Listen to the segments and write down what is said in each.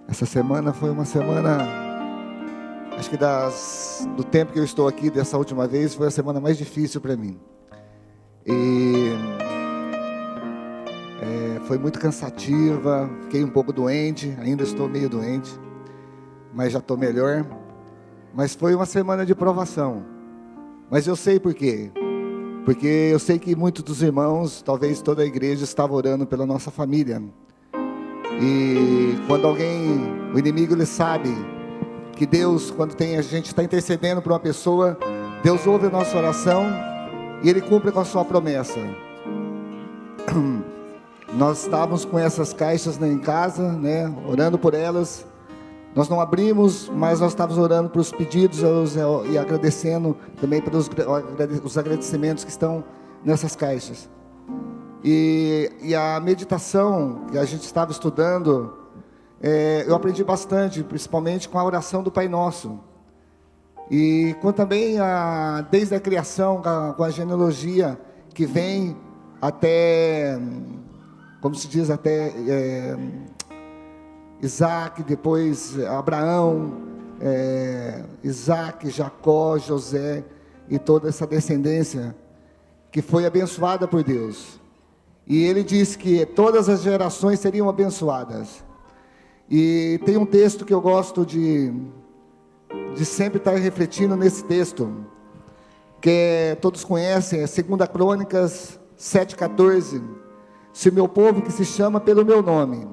Essa semana foi uma semana, acho que do tempo que eu estou aqui, dessa última vez, foi a semana mais difícil para mim. E foi muito cansativa, fiquei um pouco doente, ainda estou meio doente, mas já estou melhor. Mas foi uma semana de provação. Mas eu sei por quê. Porque eu sei que muitos dos irmãos, talvez toda a igreja, estava orando pela nossa família. E quando o inimigo, ele sabe que Deus, quando a gente está intercedendo por uma pessoa, Deus ouve a nossa oração e Ele cumpre com a sua promessa. Nós estávamos com essas caixas em casa, né, orando por elas. Nós não abrimos, mas nós estávamos orando para os pedidos e agradecendo também pelos os agradecimentos que estão nessas caixas. E a meditação que a gente estava estudando, eu aprendi bastante, principalmente com a oração do Pai Nosso. E com também, desde a criação, com a genealogia que vem até, como se diz, até Isaac, depois Abraão, Isaac, Jacó, José e toda essa descendência que foi abençoada por Deus. E ele disse que todas as gerações seriam abençoadas. E tem um texto que eu gosto de sempre estar refletindo nesse texto, que todos conhecem, é 2 Crônicas 7,14. Se o meu povo, que se chama pelo meu nome,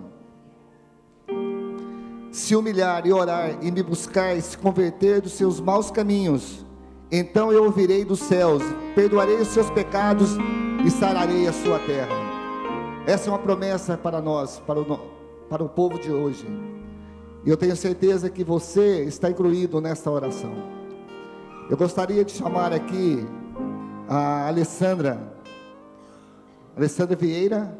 se humilhar e orar e me buscar e se converter dos seus maus caminhos, então eu ouvirei dos céus, perdoarei os seus pecados e sararei a sua terra. Essa é uma promessa para nós, para o povo de hoje. E eu tenho certeza que você está incluído nesta oração. Eu gostaria de chamar aqui a Alessandra Vieira,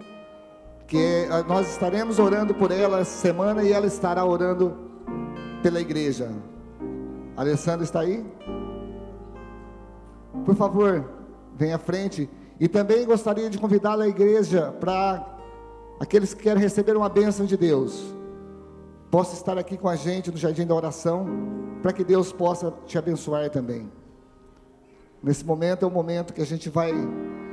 que nós estaremos orando por ela essa semana e ela estará orando pela igreja. A Alessandra está aí? Por favor, venha à frente. E também gostaria de convidá-la à igreja, para aqueles que querem receber uma bênção de Deus, possa estar aqui com a gente no Jardim da Oração, para que Deus possa te abençoar também. Nesse momento é o momento que a gente vai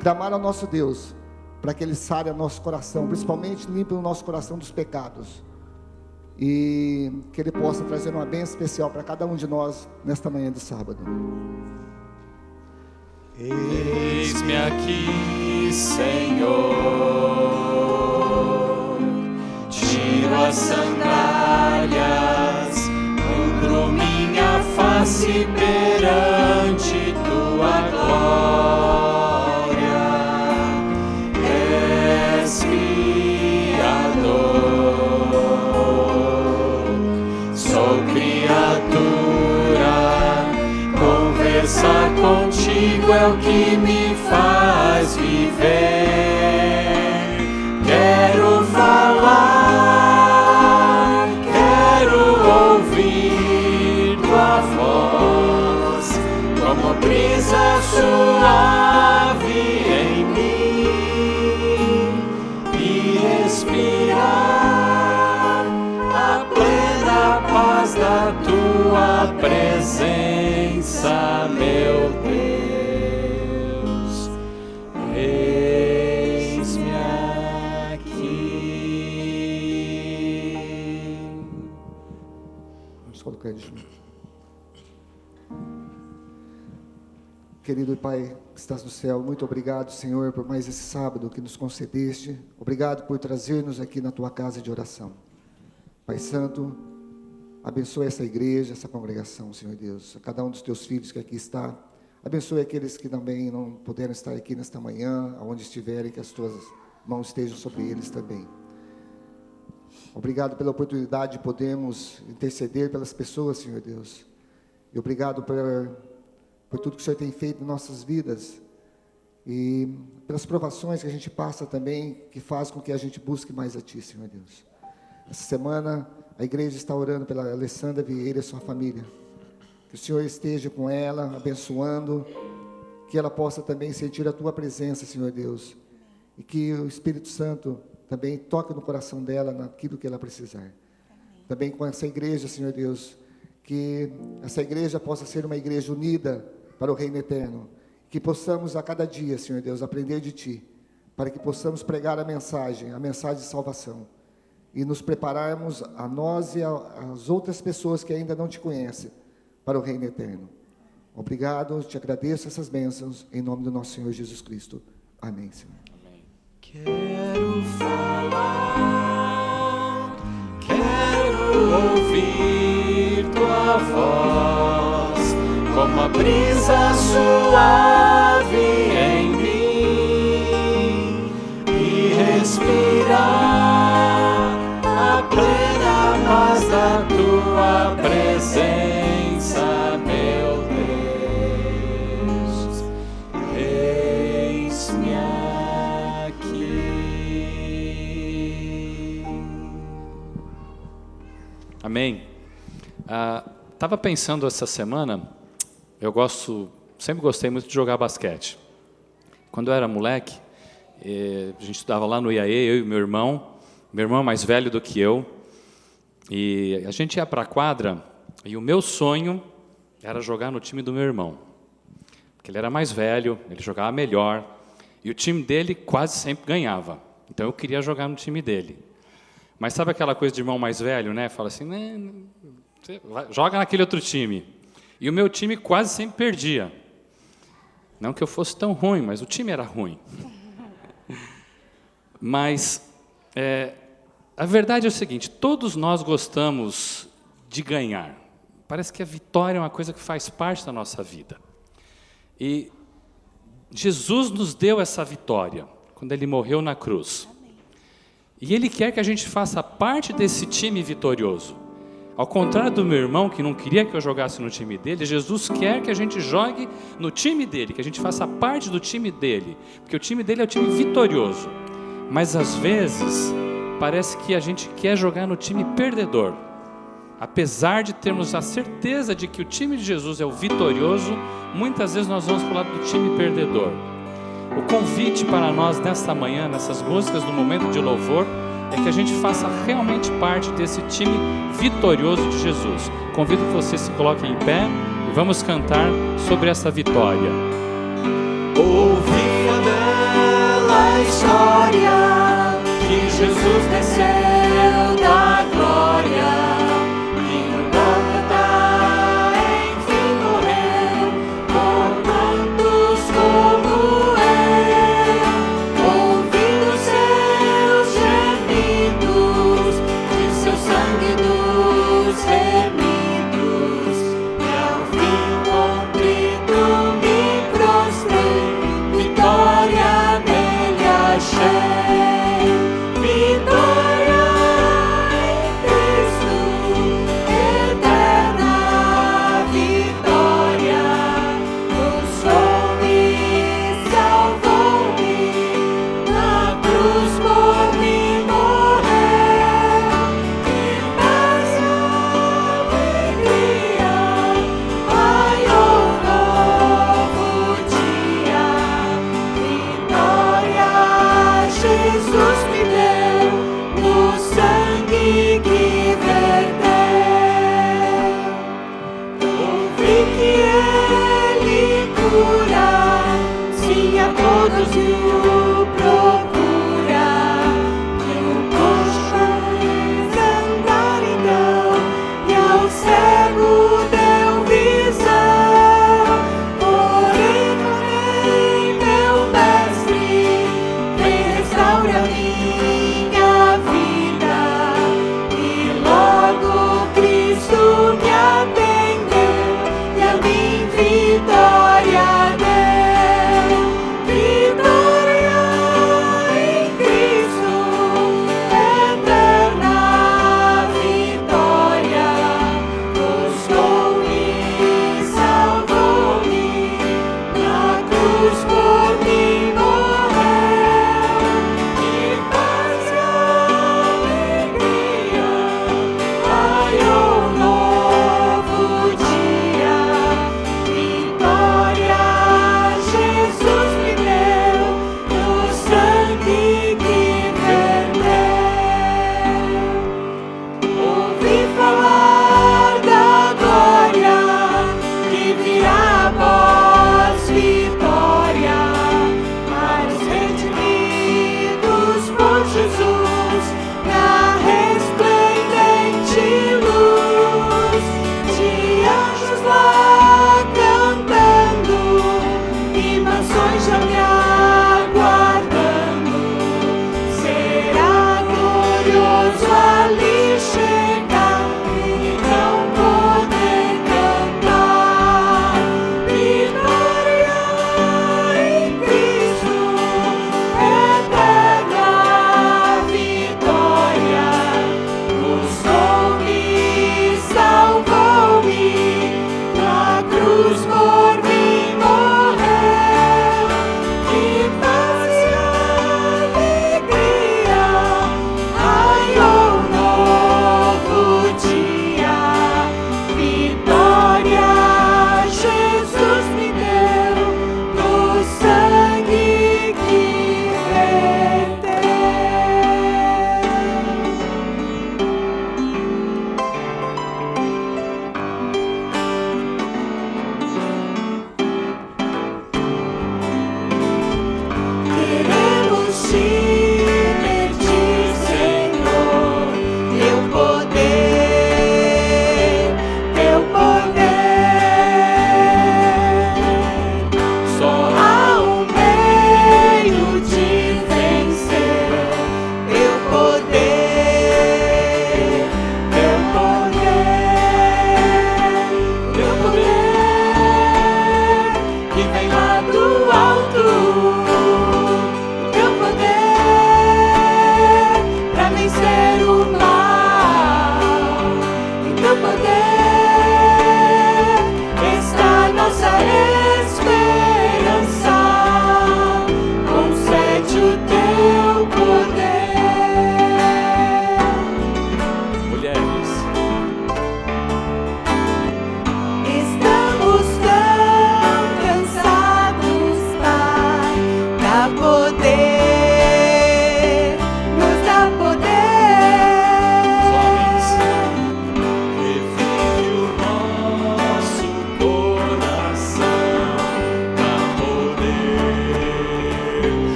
clamar ao nosso Deus, para que Ele sare o nosso coração, principalmente limpe o nosso coração dos pecados, e que Ele possa trazer uma bênção especial para cada um de nós, nesta manhã de sábado. Eis-me aqui, Senhor, tiro as sandálias, cubro minha face perante tua glória. És Criador, sou criatura, conversar contigo é o que me faz viver. Quero falar, quero ouvir tua voz, como brisa suave em mim, e respirar a plena paz da tua presença, meu Deus. Eis-me aqui. Vamos colocar ele junto. Querido Pai que estás no céu, muito obrigado, Senhor, por mais esse sábado que nos concedeste. Obrigado por trazer-nos aqui na tua casa de oração. Pai Santo, abençoe essa igreja, essa congregação, Senhor Deus, a cada um dos teus filhos que aqui está. Abençoe aqueles que também não puderam estar aqui nesta manhã, aonde estiverem, que as tuas mãos estejam sobre eles também. Obrigado pela oportunidade de podermos interceder pelas pessoas, Senhor Deus. E obrigado por tudo que o Senhor tem feito em nossas vidas. E pelas provações que a gente passa também, que faz com que a gente busque mais a Ti, Senhor Deus. Essa semana a igreja está orando pela Alessandra Vieira e sua família. Que o Senhor esteja com ela, abençoando, que ela possa também sentir a Tua presença, Senhor Deus. E que o Espírito Santo também toque no coração dela, naquilo que ela precisar. Também com essa igreja, Senhor Deus, que essa igreja possa ser uma igreja unida para o reino eterno. Que possamos a cada dia, Senhor Deus, aprender de Ti, para que possamos pregar a mensagem de salvação. E nos prepararmos a nós e às outras pessoas que ainda não Te conhecem, para o reino eterno. Obrigado, Te agradeço essas bênçãos, em nome do nosso Senhor Jesus Cristo. Amém, Senhor. Amém. Quero falar, quero ouvir Tua voz, como a brisa suave em mim, e respirar a plena paz da Tua presença, meu Deus. Eis-me aqui. Amém. Estava pensando essa semana, sempre gostei muito de jogar basquete. Quando eu era moleque, a gente estudava lá no IAE, eu e meu irmão é mais velho do que eu, e a gente ia para a quadra, e o meu sonho era jogar no time do meu irmão, porque ele era mais velho, ele jogava melhor, e o time dele quase sempre ganhava, então eu queria jogar no time dele. Mas sabe aquela coisa de irmão mais velho, né? Fala assim, joga naquele outro time. E o meu time quase sempre perdia. Não que eu fosse tão ruim, mas o time era ruim. Mas a verdade é o seguinte, todos nós gostamos de ganhar. Parece que a vitória é uma coisa que faz parte da nossa vida. E Jesus nos deu essa vitória, quando Ele morreu na cruz. E Ele quer que a gente faça parte desse time vitorioso. Ao contrário do meu irmão, que não queria que eu jogasse no time dele, Jesus quer que a gente jogue no time dele, que a gente faça parte do time dele, porque o time dele é o time vitorioso. Mas às vezes, parece que a gente quer jogar no time perdedor. Apesar de termos a certeza de que o time de Jesus é o vitorioso, muitas vezes nós vamos para o lado do time perdedor. O convite para nós nesta manhã, nessas músicas do momento de louvor, é que a gente faça realmente parte desse time vitorioso de Jesus. Convido que você se coloque em pé e vamos cantar sobre essa vitória. Ouvi a bela história que Jesus desceu da glória. Vitória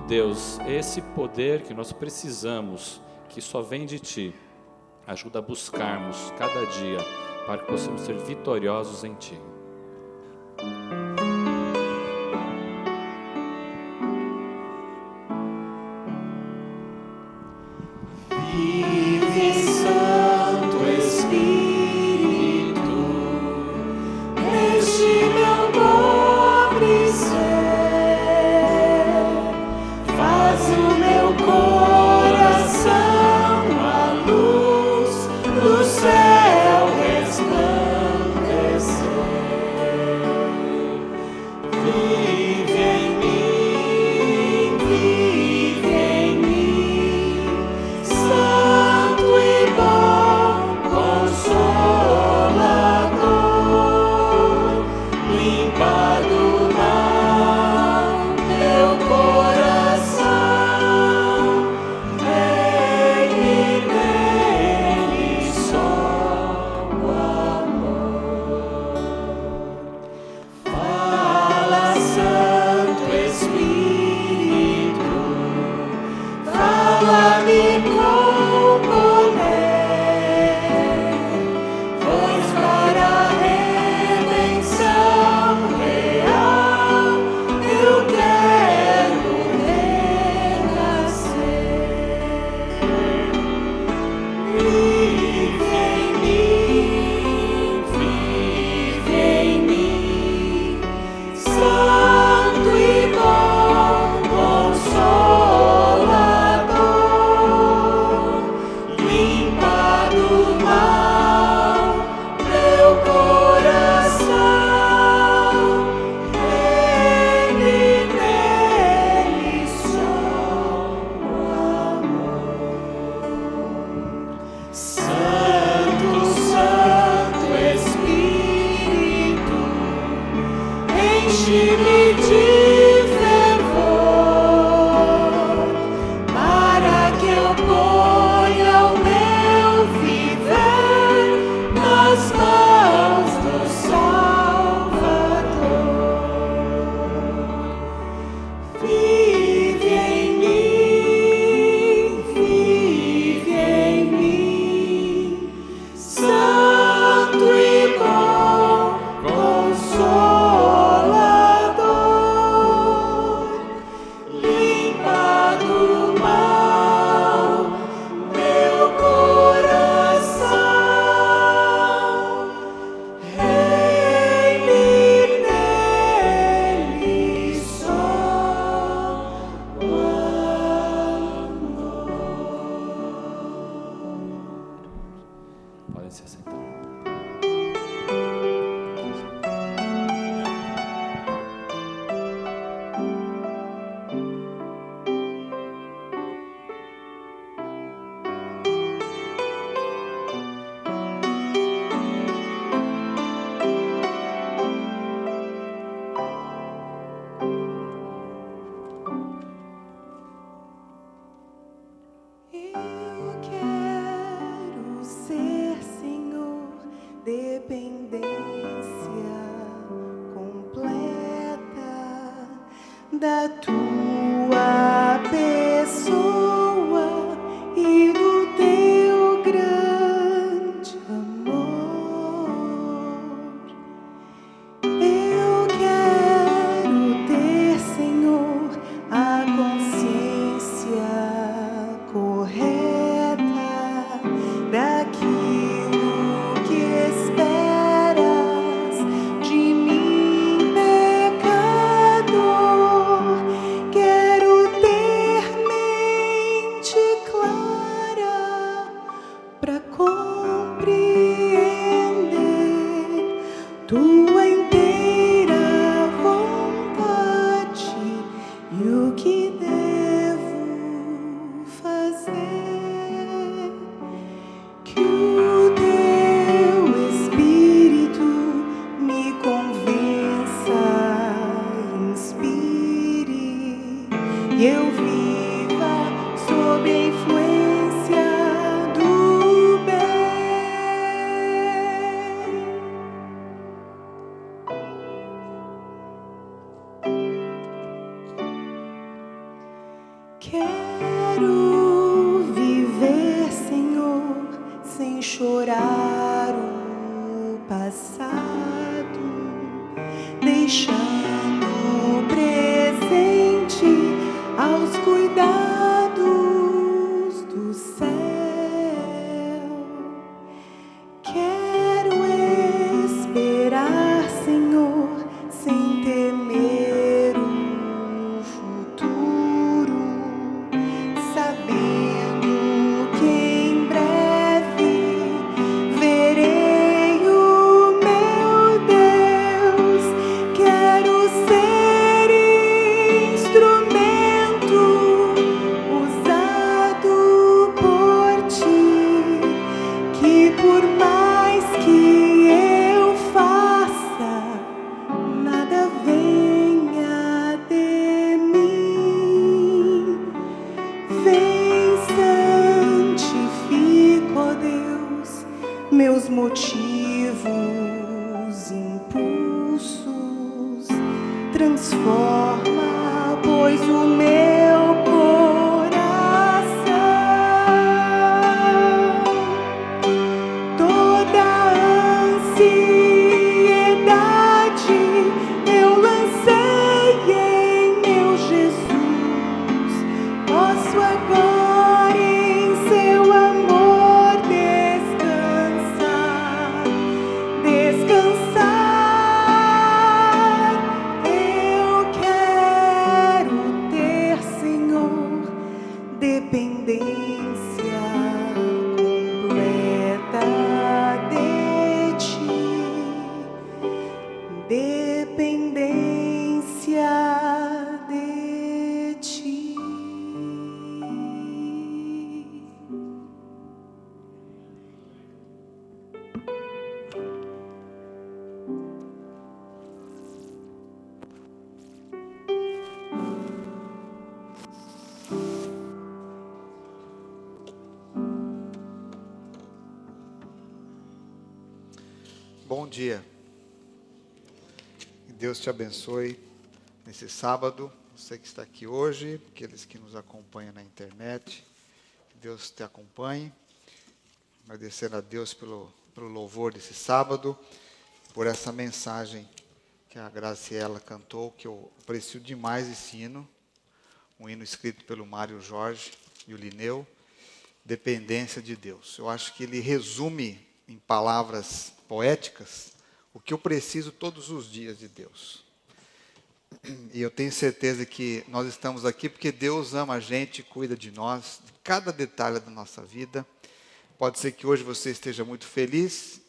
Deus, esse poder que nós precisamos, que só vem de Ti, ajuda a buscarmos cada dia para que possamos ser vitoriosos em Ti. Vive, Santo Espírito, neste meu pobre ser, faz o meu coração a luz do céu resplandecer. Vive em mim, vive em mim, Santo e bom Consolador, limpa do mal meu coração, nele, nele só o amor. Fala, Santo Espírito, fala-me com poder, pois para a redenção real eu quero renascer. Vive em mim, Santo e bom Consolador, limpa do mal meu coração, nele, nele só o amor. Santo, Santo Espírito, enche-me de fervor, para que eu ponha o meu viver nas mãos do Salvador. Vive em mim, Santo e bom Consolador, limpa do mal meu coração, nele, nele só o amor. Podem se assentar. Eu quero ser, Senhor, dependência completa da tua pessoa e do teu grande amor. Eu quero ter, Senhor, a consciência correta daquilo que esperas de mim, pecador. Quero ter mente clara para compreender tua inteira vontade e o que devo fazer. Que o teu Espírito me convença, inspire e eu viva sob a influência do bem. deixando presente aos cuidados do céu. Quero esperar, Senhor, sem temer o futuro, sabendo que em breve verei o meu Deus. Quero ser instrumento usado por ti, que por mais que eu faça, nada venha de mim. Vem, santifica, ó Deus, meus motivos, impulsos. Transforma, pois, o meu coração. Toda ansiedade eu lancei em meu Jesus. Posso agora em seu amor descansar, descansar. Eu quero ter, Senhor, dependência completa de ti, dependência de ti. Bom dia. Que Deus te abençoe nesse sábado. Você que está aqui hoje, aqueles que nos acompanham na internet. Que Deus te acompanhe. Agradecendo a Deus pelo louvor desse sábado, por essa mensagem que a Graciela cantou, que eu aprecio demais esse hino. Um hino escrito pelo Mário Jorge e o Lineu. Dependência de Deus. Eu acho que ele resume em palavras poéticas o que eu preciso todos os dias de Deus. E eu tenho certeza que nós estamos aqui porque Deus ama a gente, cuida de nós, de cada detalhe da nossa vida. Pode ser que hoje você esteja muito feliz.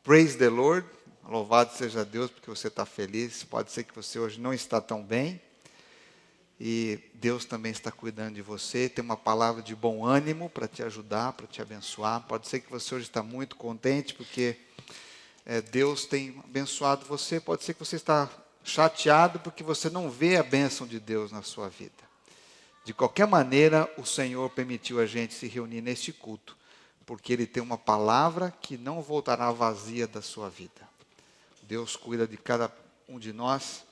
Praise the Lord. Louvado seja Deus porque você está feliz. Pode ser que você hoje não está tão bem. E Deus também está cuidando de você. Tem uma palavra de bom ânimo para te ajudar, para te abençoar. Pode ser que você hoje está muito contente porque Deus tem abençoado você. Pode ser que você está chateado porque você não vê a bênção de Deus na sua vida. De qualquer maneira, o Senhor permitiu a gente se reunir neste culto, porque Ele tem uma palavra que não voltará vazia da sua vida. Deus cuida de cada um de nós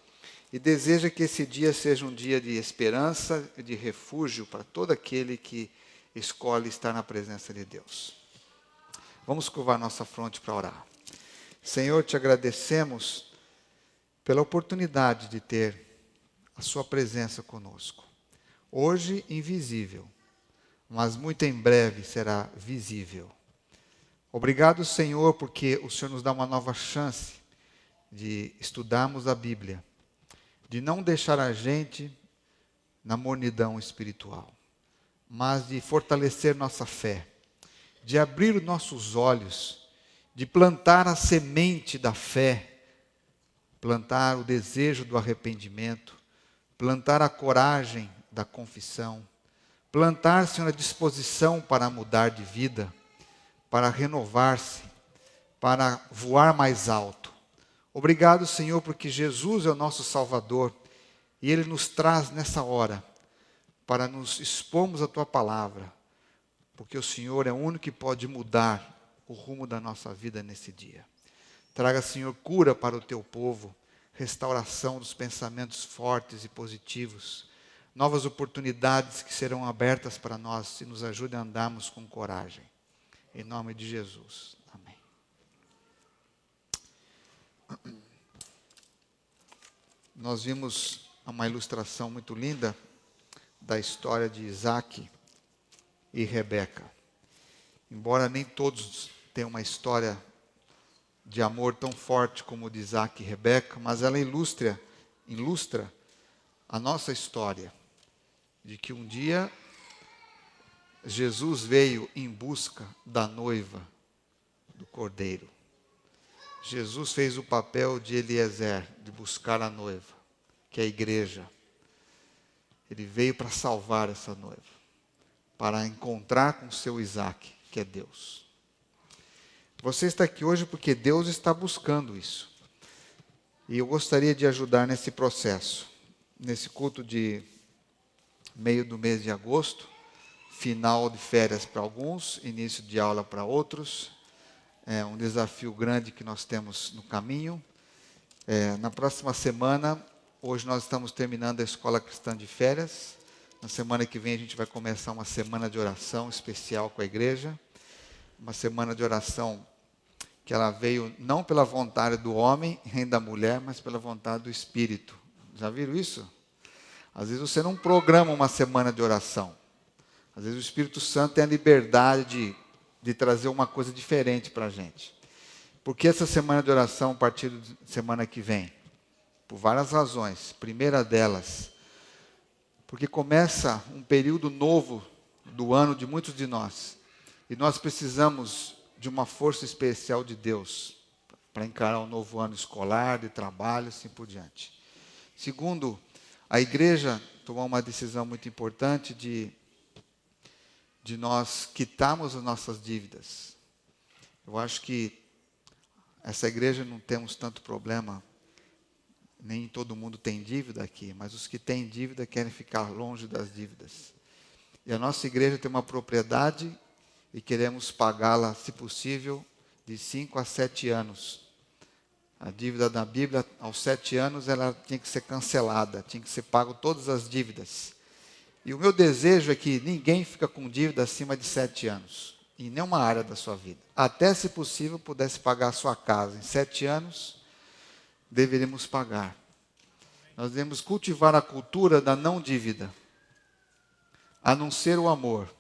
e deseja que esse dia seja um dia de esperança e de refúgio para todo aquele que escolhe estar na presença de Deus. Vamos curvar nossa fronte para orar. Senhor, te agradecemos pela oportunidade de ter a sua presença conosco. Hoje invisível, mas muito em breve será visível. Obrigado, Senhor, porque o Senhor nos dá uma nova chance de estudarmos a Bíblia, de não deixar a gente na mornidão espiritual, mas de fortalecer nossa fé, de abrir os nossos olhos, de plantar a semente da fé, plantar o desejo do arrependimento, plantar a coragem da confissão, plantar, Senhor, a disposição para mudar de vida, para renovar-se, para voar mais alto. Obrigado, Senhor, porque Jesus é o nosso Salvador e Ele nos traz nessa hora para nos expormos a Tua palavra, porque o Senhor é o único que pode mudar o rumo da nossa vida nesse dia. Traga, Senhor, cura para o Teu povo, restauração dos pensamentos fortes e positivos, novas oportunidades que serão abertas para nós e nos ajude a andarmos com coragem. Em nome de Jesus. Amém. nós vimos uma ilustração muito linda da história de Isaac e Rebeca. Embora nem todos tenham uma história de amor tão forte como o de Isaac e Rebeca, mas ela ilustra a nossa história, de que um dia Jesus veio em busca da noiva do Cordeiro. Jesus fez o papel de Eliezer, de buscar a noiva, que é a igreja. Ele veio para salvar essa noiva, para encontrar com seu Isaac, que é Deus. Você está aqui hoje porque Deus está buscando isso. E eu gostaria de ajudar nesse processo. Nesse culto de meio do mês de agosto, final de férias para alguns, início de aula para outros. É um desafio grande que nós temos no caminho. Na próxima semana, hoje nós estamos terminando a Escola Cristã de Férias. Na semana que vem a gente vai começar uma semana de oração especial com a igreja. Uma semana de oração que ela veio não pela vontade do homem nem da mulher, mas pela vontade do Espírito. Já viram isso? Às vezes você não programa uma semana de oração. Às vezes o Espírito Santo tem a liberdade de trazer uma coisa diferente para a gente. Por que essa semana de oração a partir da semana que vem? Por várias razões. Primeira delas, porque começa um período novo do ano de muitos de nós. E nós precisamos de uma força especial de Deus para encarar um novo ano escolar, de trabalho, assim por diante. Segundo, a igreja tomou uma decisão muito importante de nós quitarmos as nossas dívidas. Eu acho que essa igreja não temos tanto problema, nem todo mundo tem dívida aqui, mas os que têm dívida querem ficar longe das dívidas. E a nossa igreja tem uma propriedade e queremos pagá-la, se possível, de 5 a 7 anos. A dívida da Bíblia, aos 7 anos, ela tinha que ser cancelada, tinha que ser pago todas as dívidas. E o meu desejo é que ninguém fica com dívida acima de 7 anos, em nenhuma área da sua vida. Até, se possível, pudesse pagar a sua casa. Em 7 anos, deveríamos pagar. Nós devemos cultivar a cultura da não dívida, a não ser o amor.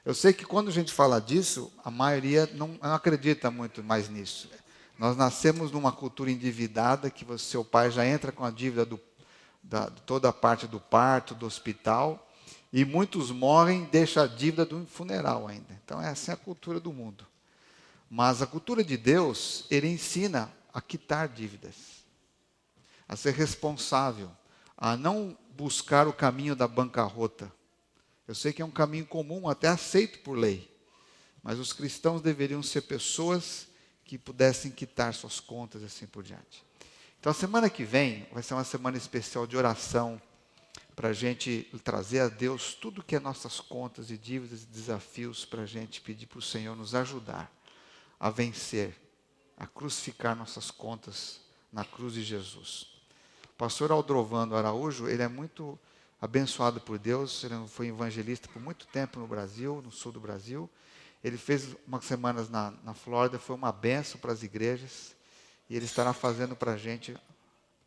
Eu sei que quando a gente fala disso, a maioria não acredita muito mais nisso. Nós nascemos numa cultura endividada, que seu pai já entra com a dívida toda a parte do parto, do hospital, e muitos morrem e deixam a dívida do funeral ainda. Então essa é a cultura do mundo. Mas a cultura de Deus, Ele ensina a quitar dívidas, a ser responsável, a não buscar o caminho da bancarrota. Eu sei que é um caminho comum, até aceito por lei, mas os cristãos deveriam ser pessoas que pudessem quitar suas contas e assim por diante. Então, a semana que vem vai ser uma semana especial de oração, para a gente trazer a Deus tudo que é nossas contas e dívidas e desafios, para a gente pedir para o Senhor nos ajudar a vencer, a crucificar nossas contas na cruz de Jesus. O pastor Aldrovando Araújo, ele é muito abençoado por Deus, ele foi evangelista por muito tempo no Brasil, no sul do Brasil. Ele fez umas semanas na Flórida, foi uma bênção para as igrejas, e ele estará fazendo para a gente,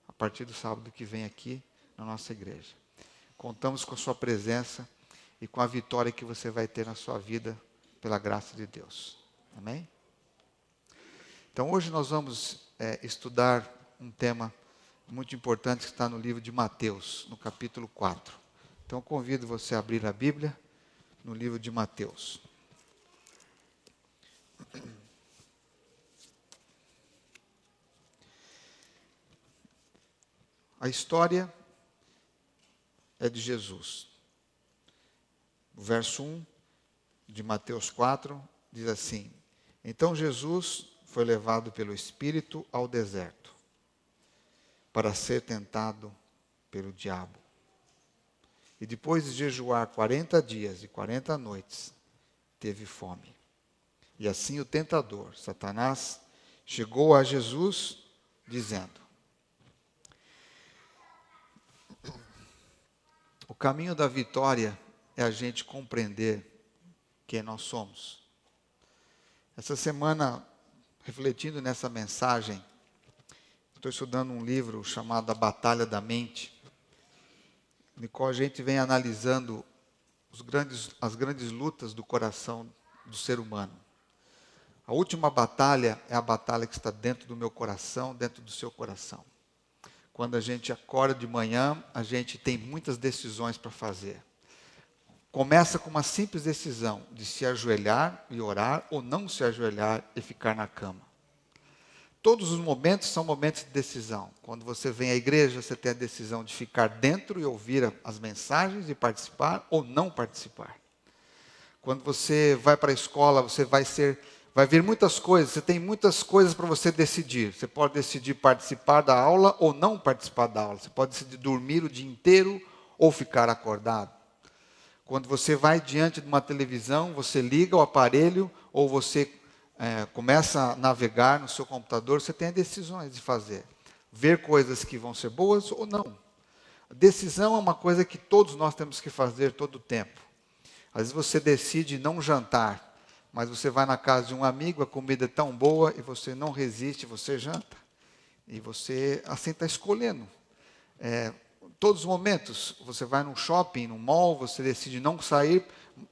a partir do sábado que vem aqui, na nossa igreja. Contamos com a sua presença e com a vitória que você vai ter na sua vida, pela graça de Deus. Amém? Então, hoje nós vamos estudar um tema muito importante que está no livro de Mateus, no capítulo 4. Então, eu convido você a abrir a Bíblia no livro de Mateus. A história é de Jesus. O verso 1 de Mateus 4 diz assim: Então Jesus foi levado pelo Espírito ao deserto, para ser tentado pelo diabo. E depois de jejuar 40 dias e 40 noites, teve fome. E assim o tentador, Satanás, chegou a Jesus, dizendo: o caminho da vitória é a gente compreender quem nós somos. Essa semana, refletindo nessa mensagem, estou estudando um livro chamado A Batalha da Mente, no qual a gente vem analisando as grandes lutas do coração do ser humano. A última batalha é a batalha que está dentro do meu coração, dentro do seu coração. Quando a gente acorda de manhã, a gente tem muitas decisões para fazer. Começa com uma simples decisão de se ajoelhar e orar, ou não se ajoelhar e ficar na cama. Todos os momentos são momentos de decisão. Quando você vem à igreja, você tem a decisão de ficar dentro e ouvir as mensagens e participar ou não participar. Quando você vai para a escola, vai ver muitas coisas, você tem muitas coisas para você decidir. Você pode decidir participar da aula ou não participar da aula. Você pode decidir dormir o dia inteiro ou ficar acordado. Quando você vai diante de uma televisão, você liga o aparelho ou você começa a navegar no seu computador, você tem decisões de fazer. Ver coisas que vão ser boas ou não. A decisão é uma coisa que todos nós temos que fazer todo o tempo. Às vezes você decide não jantar, mas você vai na casa de um amigo, a comida é tão boa e você não resiste, você janta. E você assim está escolhendo. Todos os momentos, você vai num shopping, num mall, você decide não sair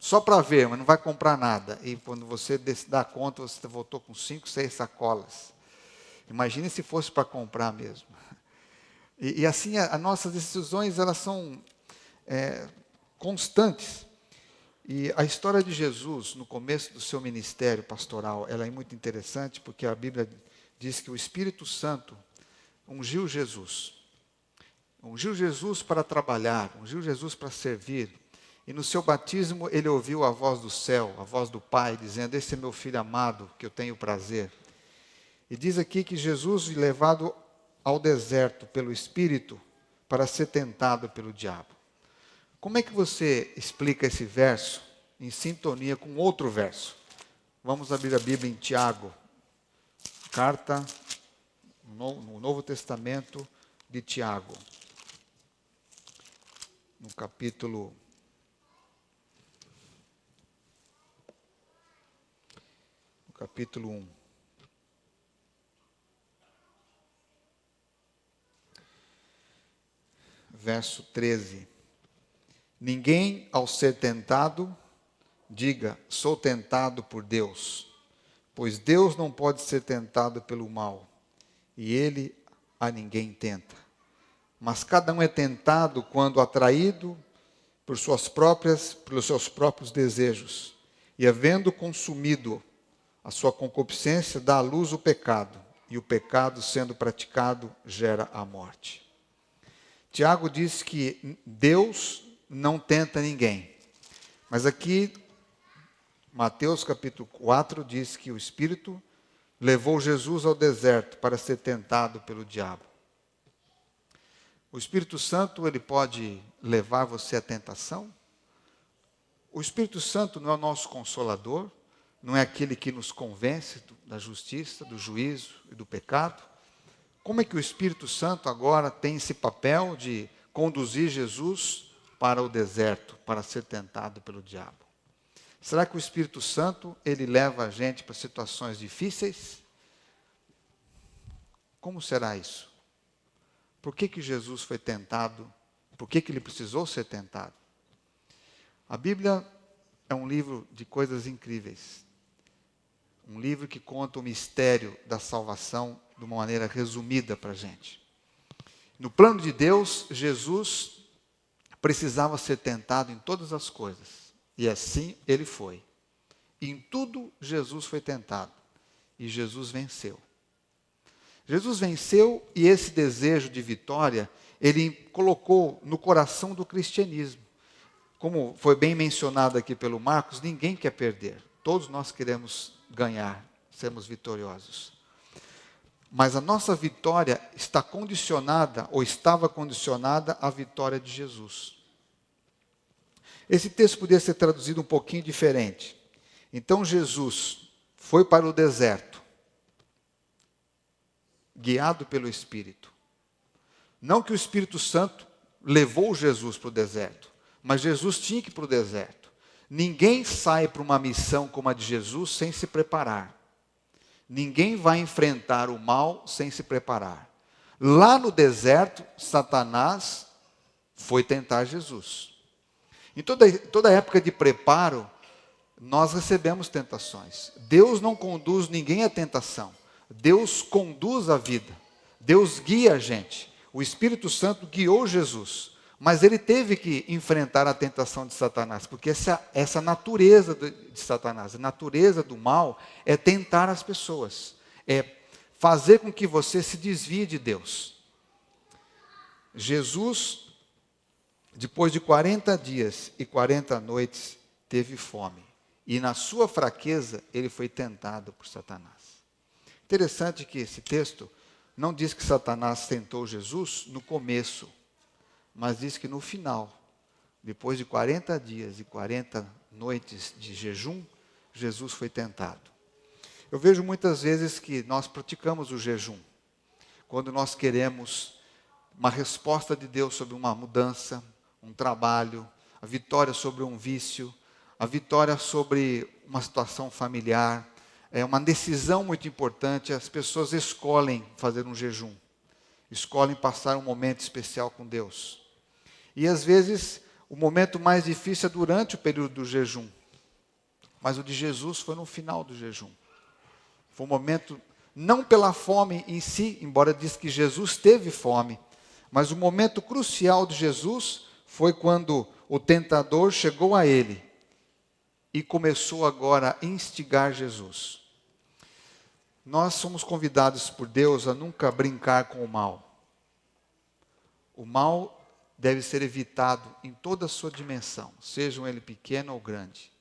só para ver, mas não vai comprar nada. E quando você dá conta, você voltou com 5, 6 sacolas. Imagine se fosse para comprar mesmo. E assim, as nossas decisões, elas são constantes. E a história de Jesus, no começo do seu ministério pastoral, ela é muito interessante, porque a Bíblia diz que o Espírito Santo ungiu Jesus. Ungiu Jesus para trabalhar, ungiu Jesus para servir. E no seu batismo ele ouviu a voz do céu, a voz do Pai, dizendo: "Esse é meu Filho amado, que eu tenho prazer." E diz aqui que Jesus foi levado ao deserto pelo Espírito para ser tentado pelo diabo. Como é que você explica esse verso em sintonia com outro verso? Vamos abrir a Bíblia em Tiago, carta no Novo Testamento de Tiago, no capítulo 1. Verso 13. Ninguém, ao ser tentado, diga: sou tentado por Deus, pois Deus não pode ser tentado pelo mal, e Ele a ninguém tenta. Mas cada um é tentado quando atraído pelos seus próprios desejos, e havendo consumido a sua concupiscência, dá à luz o pecado, e o pecado, sendo praticado, gera a morte. Tiago diz que Deus não tenta ninguém. Mas aqui, Mateus capítulo 4 diz que o Espírito levou Jesus ao deserto para ser tentado pelo diabo. O Espírito Santo, ele pode levar você à tentação? O Espírito Santo não é o nosso consolador, não é aquele que nos convence da justiça, do juízo e do pecado? Como é que o Espírito Santo agora tem esse papel de conduzir Jesus para o deserto, para ser tentado pelo diabo? Será que o Espírito Santo, ele leva a gente para situações difíceis? Como será isso? Por que Jesus foi tentado? Por que ele precisou ser tentado? A Bíblia é um livro de coisas incríveis. Um livro que conta o mistério da salvação de uma maneira resumida para a gente. No plano de Deus, Jesus precisava ser tentado em todas as coisas. E assim ele foi. Em tudo, Jesus foi tentado. E Jesus venceu. Jesus venceu, e esse desejo de vitória, ele colocou no coração do cristianismo. Como foi bem mencionado aqui pelo Marcos, ninguém quer perder. Todos nós queremos ganhar, sermos vitoriosos. Mas a nossa vitória está condicionada, ou estava condicionada, à vitória de Jesus. Esse texto poderia ser traduzido um pouquinho diferente. Então Jesus foi para o deserto, guiado pelo Espírito. Não que o Espírito Santo levou Jesus para o deserto, mas Jesus tinha que ir para o deserto. Ninguém sai para uma missão como a de Jesus sem se preparar. Ninguém vai enfrentar o mal sem se preparar. lá no deserto, Satanás foi tentar Jesus. Em toda época de preparo, nós recebemos tentações. Deus não conduz ninguém à tentação. Deus conduz a vida. Deus guia a gente. O Espírito Santo guiou Jesus. Mas ele teve que enfrentar a tentação de Satanás, porque essa natureza de Satanás, a natureza do mal, é tentar as pessoas, é fazer com que você se desvie de Deus. Jesus, depois de 40 dias e 40 noites, teve fome. E na sua fraqueza, ele foi tentado por Satanás. Interessante que esse texto não diz que Satanás tentou Jesus no começo, mas diz que no final, depois de 40 dias e 40 noites de jejum, Jesus foi tentado. Eu vejo muitas vezes que nós praticamos o jejum, quando nós queremos uma resposta de Deus sobre uma mudança, um trabalho, a vitória sobre um vício, a vitória sobre uma situação familiar, é uma decisão muito importante. As pessoas escolhem fazer um jejum, escolhem passar um momento especial com Deus. E às vezes o momento mais difícil é durante o período do jejum, mas o de Jesus foi no final do jejum. Foi um momento, não pela fome em si, embora diz que Jesus teve fome, mas o momento crucial de Jesus foi quando o tentador chegou a ele e começou agora a instigar Jesus. Nós somos convidados por Deus a nunca brincar com o mal. O mal deve ser evitado em toda a sua dimensão, sejam ele pequeno ou grande.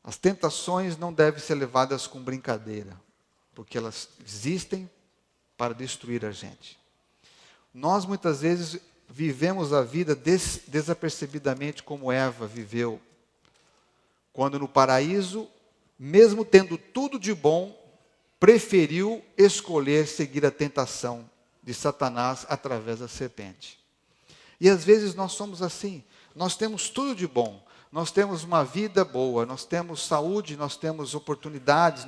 As tentações não devem ser levadas com brincadeira, porque elas existem para destruir a gente. Nós muitas vezes vivemos a vida desapercebidamente como Eva viveu, quando no paraíso, mesmo tendo tudo de bom, preferiu escolher seguir a tentação de Satanás através da serpente. E às vezes nós somos assim, nós temos tudo de bom, nós temos uma vida boa, nós temos saúde, nós temos oportunidades,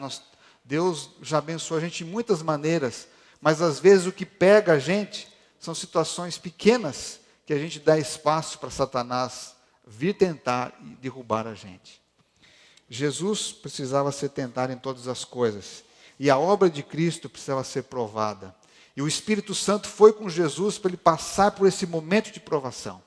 Deus já abençoou a gente de muitas maneiras, mas às vezes o que pega a gente são situações pequenas que a gente dá espaço para Satanás vir tentar e derrubar a gente. Jesus precisava ser tentado em todas as coisas, e a obra de Cristo precisava ser provada. E o Espírito Santo foi com Jesus para ele passar por esse momento de provação.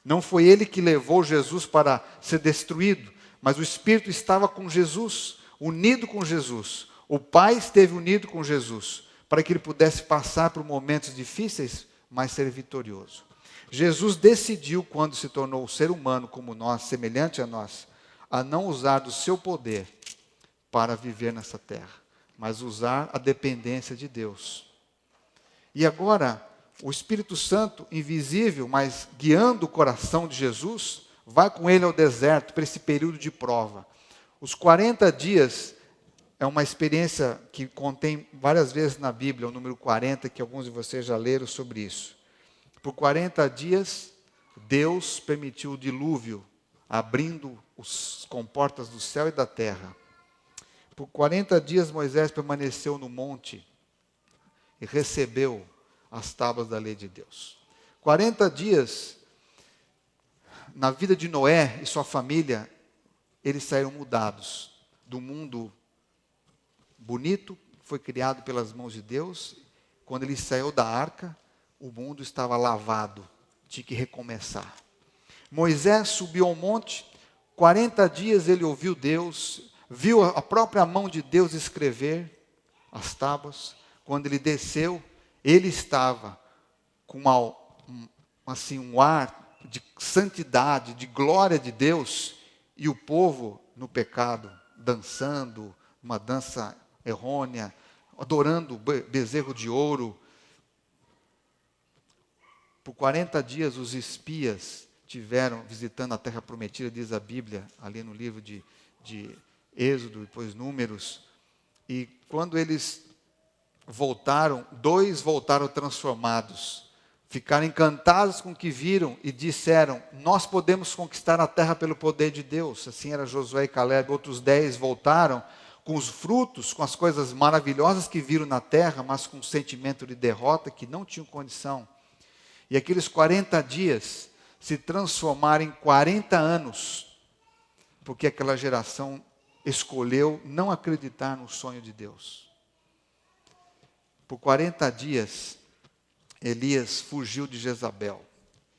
Não foi ele que levou Jesus para ser destruído, mas o Espírito estava com Jesus, unido com Jesus. O Pai esteve unido com Jesus, para que ele pudesse passar por momentos difíceis, mas ser vitorioso. Jesus decidiu, quando se tornou ser humano como nós, semelhante a nós, a não usar do seu poder para viver nessa terra, mas usar a dependência de Deus. E agora, o Espírito Santo, invisível, mas guiando o coração de Jesus, vai com ele ao deserto para esse período de prova. Os 40 dias é uma experiência que contém várias vezes na Bíblia, o número 40, que alguns de vocês já leram sobre isso. Por 40 dias, Deus permitiu o dilúvio, abrindo as comportas do céu e da terra. Por 40 dias, Moisés permaneceu no monte e recebeu as tábuas da lei de Deus. 40 dias, na vida de Noé e sua família, eles saíram mudados do mundo bonito, foi criado pelas mãos de Deus. Quando ele saiu da arca, o mundo estava lavado, tinha que recomeçar. Moisés subiu ao monte, 40 dias ele ouviu Deus, viu a própria mão de Deus escrever as tábuas. Quando ele desceu, ele estava com um ar de santidade, de glória de Deus, e o povo no pecado, dançando, uma dança errônea, adorando o bezerro de ouro. Por 40 dias os espias tiveram visitando a terra prometida, diz a Bíblia, ali no livro de Êxodo, depois Números, e quando eles voltaram, 2 voltaram transformados, ficaram encantados com o que viram e disseram: nós podemos conquistar a terra pelo poder de Deus. Assim era Josué e Calebe. Outros 10 voltaram com os frutos, com as coisas maravilhosas que viram na terra, mas com um sentimento de derrota que não tinham condição. E aqueles 40 dias se transformaram em 40 anos, porque aquela geração escolheu não acreditar no sonho de Deus. Por 40 dias, Elias fugiu de Jezabel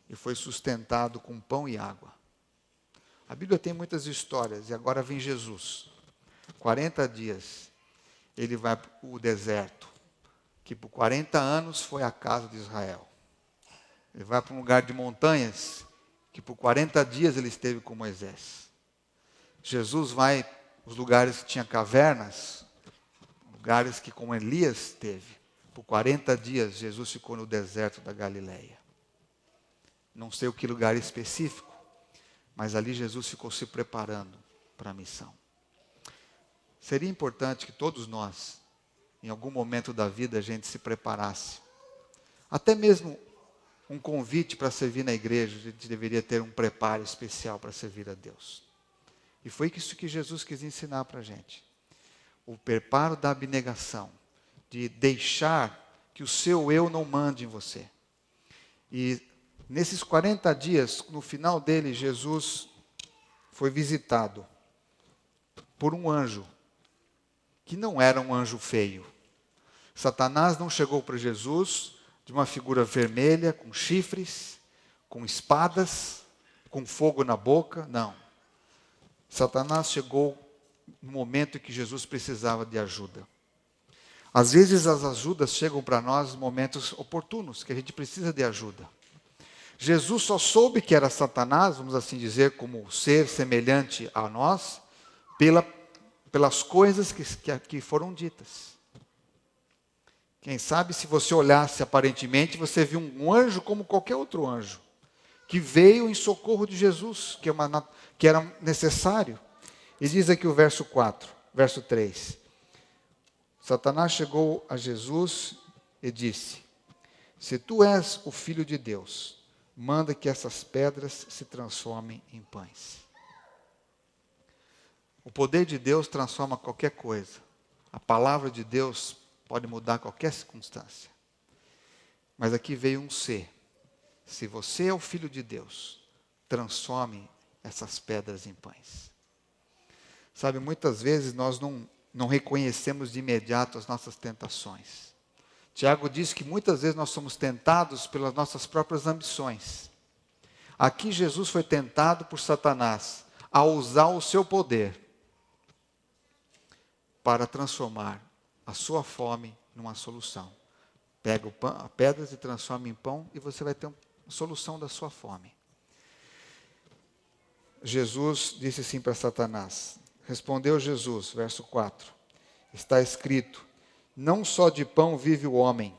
e foi sustentado com pão e água. A Bíblia tem muitas histórias, e agora vem Jesus. 40 dias, ele vai para o deserto, que por 40 anos foi a casa de Israel. Ele vai para um lugar de montanhas, que por 40 dias ele esteve com Moisés. Jesus vai para os lugares que tinha cavernas, lugares que como Elias teve. Por 40 dias, Jesus ficou no deserto da Galileia. Não sei o que lugar específico, mas ali Jesus ficou se preparando para a missão. Seria importante que todos nós, em algum momento da vida, a gente se preparasse. Até mesmo um convite para servir na igreja, a gente deveria ter um preparo especial para servir a Deus. E foi isso que Jesus quis ensinar para a gente. O preparo da abnegação, de deixar que o seu eu não mande em você. E nesses 40 dias, no final dele, Jesus foi visitado por um anjo, que não era um anjo feio. Satanás não chegou para Jesus de uma figura vermelha, com chifres, com espadas, com fogo na boca, não. Satanás chegou no momento em que Jesus precisava de ajuda. Às vezes as ajudas chegam para nós em momentos oportunos, que a gente precisa de ajuda. Jesus só soube que era Satanás, vamos assim dizer, como ser semelhante a nós, pelas coisas que foram ditas. Quem sabe se você olhasse aparentemente, você viu um anjo como qualquer outro anjo, que veio em socorro de Jesus, que era necessário. E diz aqui o verso 3. Satanás chegou a Jesus e disse: se tu és o Filho de Deus, manda que essas pedras se transformem em pães. O poder de Deus transforma qualquer coisa. A palavra de Deus pode mudar qualquer circunstância. Mas aqui veio um ser. Se você é o Filho de Deus, transforme essas pedras em pães. Sabe, muitas vezes nós não reconhecemos de imediato as nossas tentações. Tiago diz que muitas vezes nós somos tentados pelas nossas próprias ambições. Aqui Jesus foi tentado por Satanás a usar o seu poder para transformar a sua fome numa solução. Pega o pão, a pedras e transforma em pão e você vai ter uma solução da sua fome. Jesus disse assim para Satanás. Respondeu Jesus, verso 4. Está escrito: não só de pão vive o homem,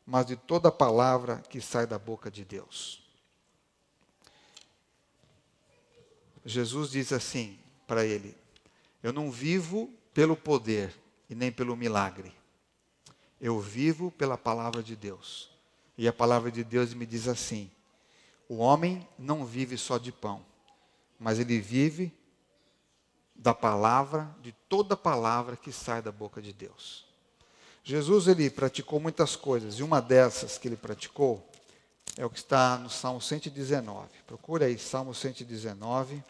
mas de toda palavra que sai da boca de Deus. Jesus diz assim para ele: eu não vivo pelo poder e nem pelo milagre. Eu vivo pela palavra de Deus. E a palavra de Deus me diz assim: o homem não vive só de pão, mas ele vive da palavra, de toda palavra que sai da boca de Deus. Jesus, ele praticou muitas coisas, e uma dessas que ele praticou é o que está no Salmo 119. Procura aí, Salmo 119.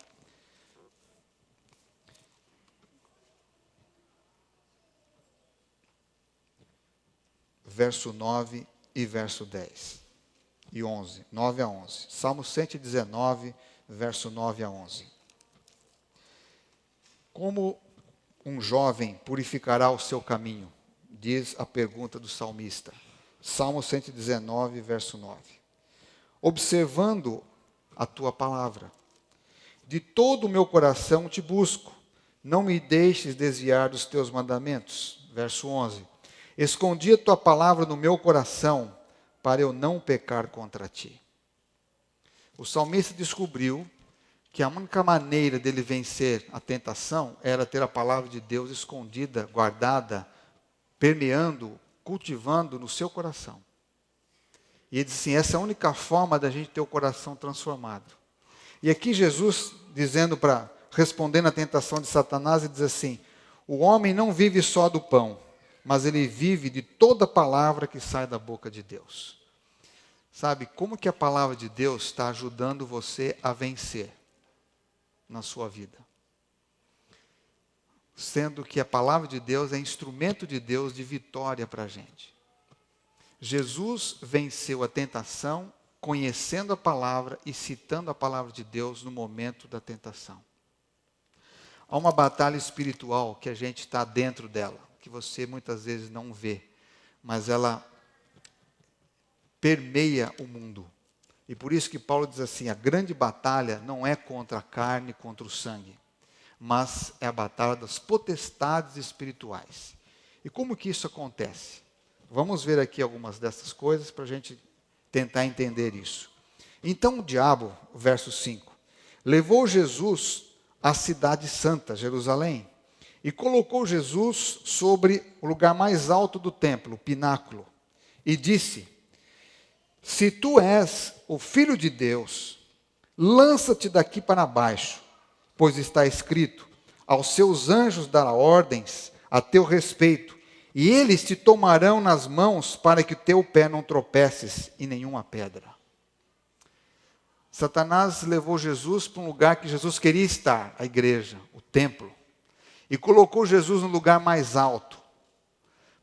Verso 9 e verso 10 e 11, 9 a 11. Salmo 119, verso 9 a 11. Como um jovem purificará o seu caminho? Diz a pergunta do salmista. Salmo 119, verso 9. Observando a tua palavra, de todo o meu coração te busco, não me deixes desviar dos teus mandamentos. Verso 11. Escondi a tua palavra no meu coração, para eu não pecar contra ti. O salmista descobriu que a única maneira dele vencer a tentação era ter a palavra de Deus escondida, guardada, permeando, cultivando no seu coração. E ele disse assim, essa é a única forma da gente ter o coração transformado. E aqui Jesus, respondendo à tentação de Satanás, ele diz assim, O homem não vive só do pão, mas ele vive de toda palavra que sai da boca de Deus. Sabe, como que a palavra de Deus está ajudando você a vencer na sua vida? Sendo que a palavra de Deus é instrumento de Deus de vitória para a gente. Jesus venceu a tentação conhecendo a palavra e citando a palavra de Deus no momento da tentação. Há uma batalha espiritual que a gente está dentro dela, que você muitas vezes não vê, mas ela permeia o mundo. E por isso que Paulo diz assim, a grande batalha não é contra a carne, contra o sangue, mas é a batalha das potestades espirituais. E como que isso acontece? Vamos ver aqui algumas dessas coisas para a gente tentar entender isso. Então o diabo, verso 5, levou Jesus à cidade santa, Jerusalém, e colocou Jesus sobre o lugar mais alto do templo, o pináculo, e disse, se tu és o Filho de Deus, lança-te daqui para baixo, pois está escrito, aos seus anjos dará ordens a teu respeito, e eles te tomarão nas mãos para que o teu pé não tropeces em nenhuma pedra. Satanás levou Jesus para um lugar que Jesus queria estar, a igreja, o templo, e colocou Jesus no lugar mais alto,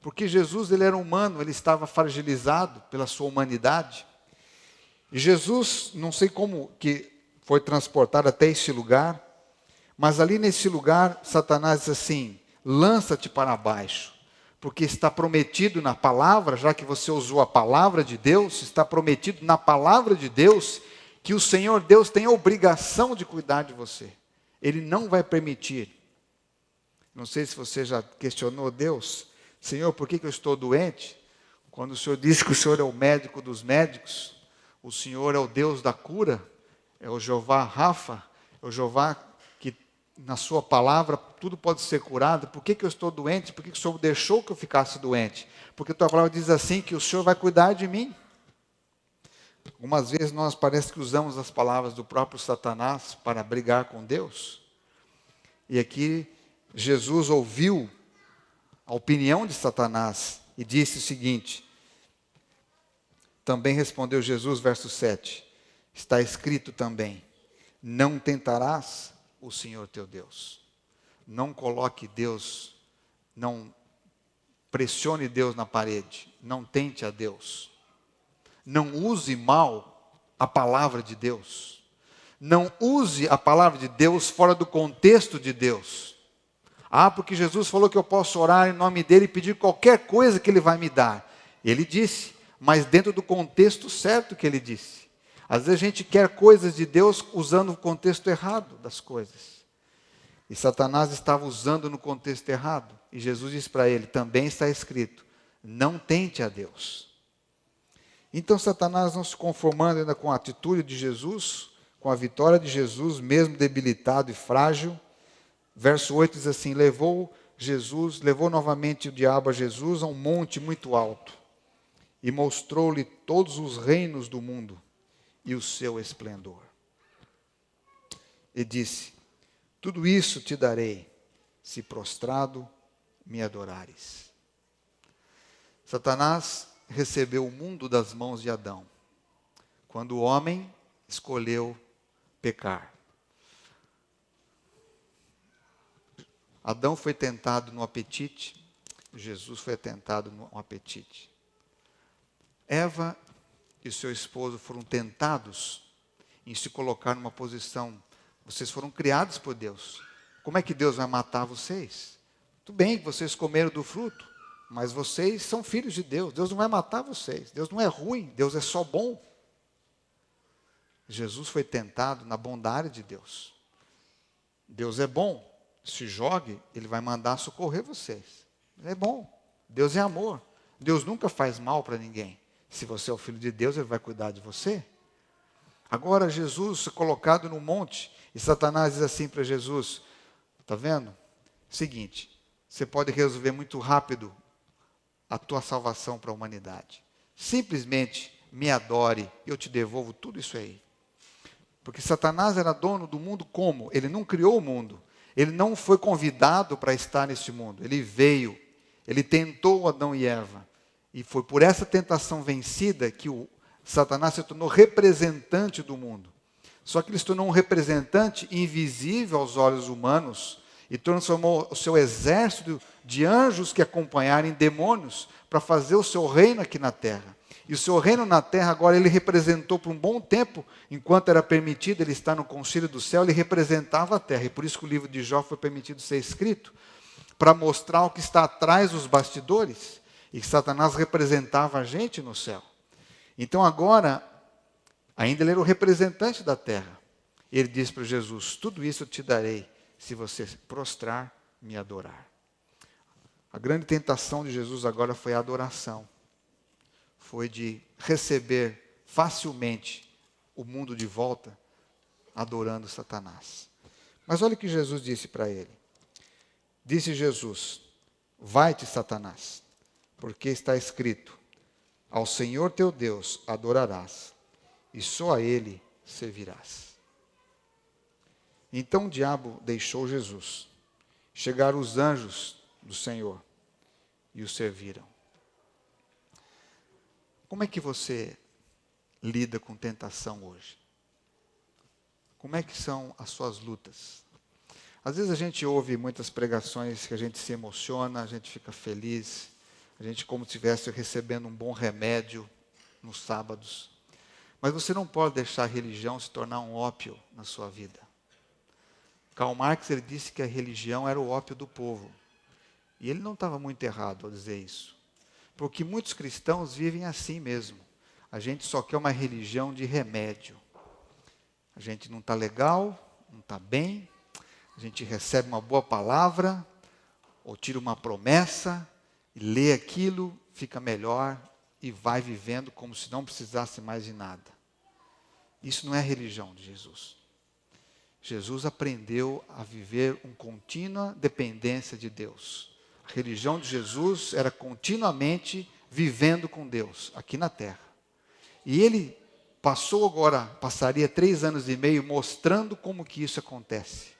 porque Jesus ele era humano, ele estava fragilizado pela sua humanidade, e Jesus, não sei como que foi transportado até esse lugar, mas ali nesse lugar, Satanás diz assim, lança-te para baixo, porque está prometido na palavra, já que você usou a palavra de Deus, está prometido na palavra de Deus, que o Senhor Deus tem a obrigação de cuidar de você. Ele não vai permitir. Não sei se você já questionou Deus, Senhor, por que eu estou doente? Quando o Senhor disse que o Senhor é o médico dos médicos, o Senhor é o Deus da cura, é o Jeová Rafa, é o Jeová que na sua palavra tudo pode ser curado. Por que eu estou doente? Por que o Senhor deixou que eu ficasse doente? Porque a tua palavra diz assim, que o Senhor vai cuidar de mim. Algumas vezes nós parece que usamos as palavras do próprio Satanás para brigar com Deus. E aqui Jesus ouviu a opinião de Satanás e disse o seguinte, também respondeu Jesus, verso 7, está escrito também, não tentarás o Senhor teu Deus. Não coloque Deus, não pressione Deus na parede, não tente a Deus. Não use mal a palavra de Deus. Não use a palavra de Deus fora do contexto de Deus. Ah, porque Jesus falou que eu posso orar em nome dele e pedir qualquer coisa que ele vai me dar. Ele disse, mas dentro do contexto certo que ele disse. Às vezes a gente quer coisas de Deus usando o contexto errado das coisas. E Satanás estava usando no contexto errado. E Jesus disse para ele, também está escrito, não tente a Deus. Então Satanás, não se conformando ainda com a atitude de Jesus, com a vitória de Jesus, mesmo debilitado e frágil, verso 8 diz assim, levou novamente o diabo a Jesus a um monte muito alto, e mostrou-lhe todos os reinos do mundo e o seu esplendor. E disse, tudo isso te darei, se prostrado me adorares. Satanás recebeu o mundo das mãos de Adão, quando o homem escolheu pecar. Adão foi tentado no apetite, Jesus foi tentado no apetite. Eva e seu esposo foram tentados em se colocar numa posição, vocês foram criados por Deus. Como é que Deus vai matar vocês? Tudo bem que vocês comeram do fruto, mas vocês são filhos de Deus. Deus não vai matar vocês. Deus não é ruim, Deus é só bom. Jesus foi tentado na bondade de Deus. Deus é bom. Se jogue, Ele vai mandar socorrer vocês. É bom. Deus é amor. Deus nunca faz mal para ninguém. Se você é o filho de Deus, Ele vai cuidar de você. Agora Jesus colocado no monte, e Satanás diz assim para Jesus, está vendo? Seguinte, você pode resolver muito rápido a tua salvação para a humanidade. Simplesmente me adore e eu te devolvo tudo isso aí. Porque Satanás era dono do mundo como? Ele não criou o mundo. Ele não foi convidado para estar neste mundo. Ele veio, ele tentou Adão e Eva. E foi por essa tentação vencida que o Satanás se tornou representante do mundo. Só que ele se tornou um representante invisível aos olhos humanos e transformou o seu exército de anjos que acompanharam em demônios para fazer o seu reino aqui na terra. E o seu reino na terra agora ele representou por um bom tempo, enquanto era permitido ele estar no concílio do céu, ele representava a terra. E por isso que o livro de Jó foi permitido ser escrito, para mostrar o que está atrás dos bastidores, e que Satanás representava a gente no céu. Então agora, ainda ele era o representante da terra. Ele disse para Jesus: tudo isso eu te darei, se você prostrar, me adorar. A grande tentação de Jesus agora foi a adoração. Foi de receber facilmente o mundo de volta, adorando Satanás. Mas olha o que Jesus disse para ele. Disse Jesus: vai-te, Satanás, porque está escrito: ao Senhor teu Deus adorarás, e só a Ele servirás. Então o diabo deixou Jesus. Chegaram os anjos do Senhor e o serviram. Como é que você lida com tentação hoje? Como é que são as suas lutas? Às vezes a gente ouve muitas pregações que a gente se emociona, a gente fica feliz, a gente como se estivesse recebendo um bom remédio nos sábados. Mas você não pode deixar a religião se tornar um ópio na sua vida. Karl Marx ele disse que a religião era o ópio do povo. E ele não estava muito errado ao dizer isso. Porque muitos cristãos vivem assim mesmo. A gente só quer uma religião de remédio. A gente não está legal, não está bem, a gente recebe uma boa palavra, ou tira uma promessa, e lê aquilo, fica melhor, e vai vivendo como se não precisasse mais de nada. Isso não é a religião de Jesus. Jesus aprendeu a viver uma contínua dependência de Deus. A religião de Jesus era continuamente vivendo com Deus, aqui na terra. E ele passaria 3 anos e meio mostrando como que isso acontece.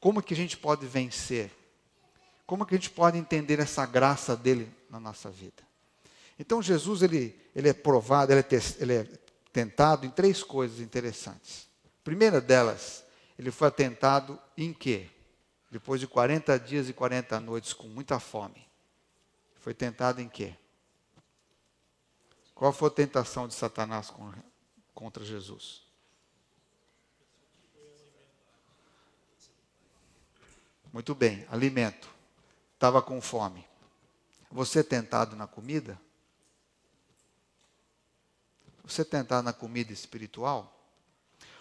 Como que a gente pode vencer? Como que a gente pode entender essa graça dele na nossa vida? Então Jesus, ele é provado, ele é tentado em 3 coisas interessantes. A primeira delas, ele foi tentado em quê? Depois de 40 dias e 40 noites com muita fome. Foi tentado em quê? Qual foi a tentação de Satanás contra Jesus? Muito bem, alimento. Estava com fome. Você é tentado na comida? Você é tentado na comida espiritual?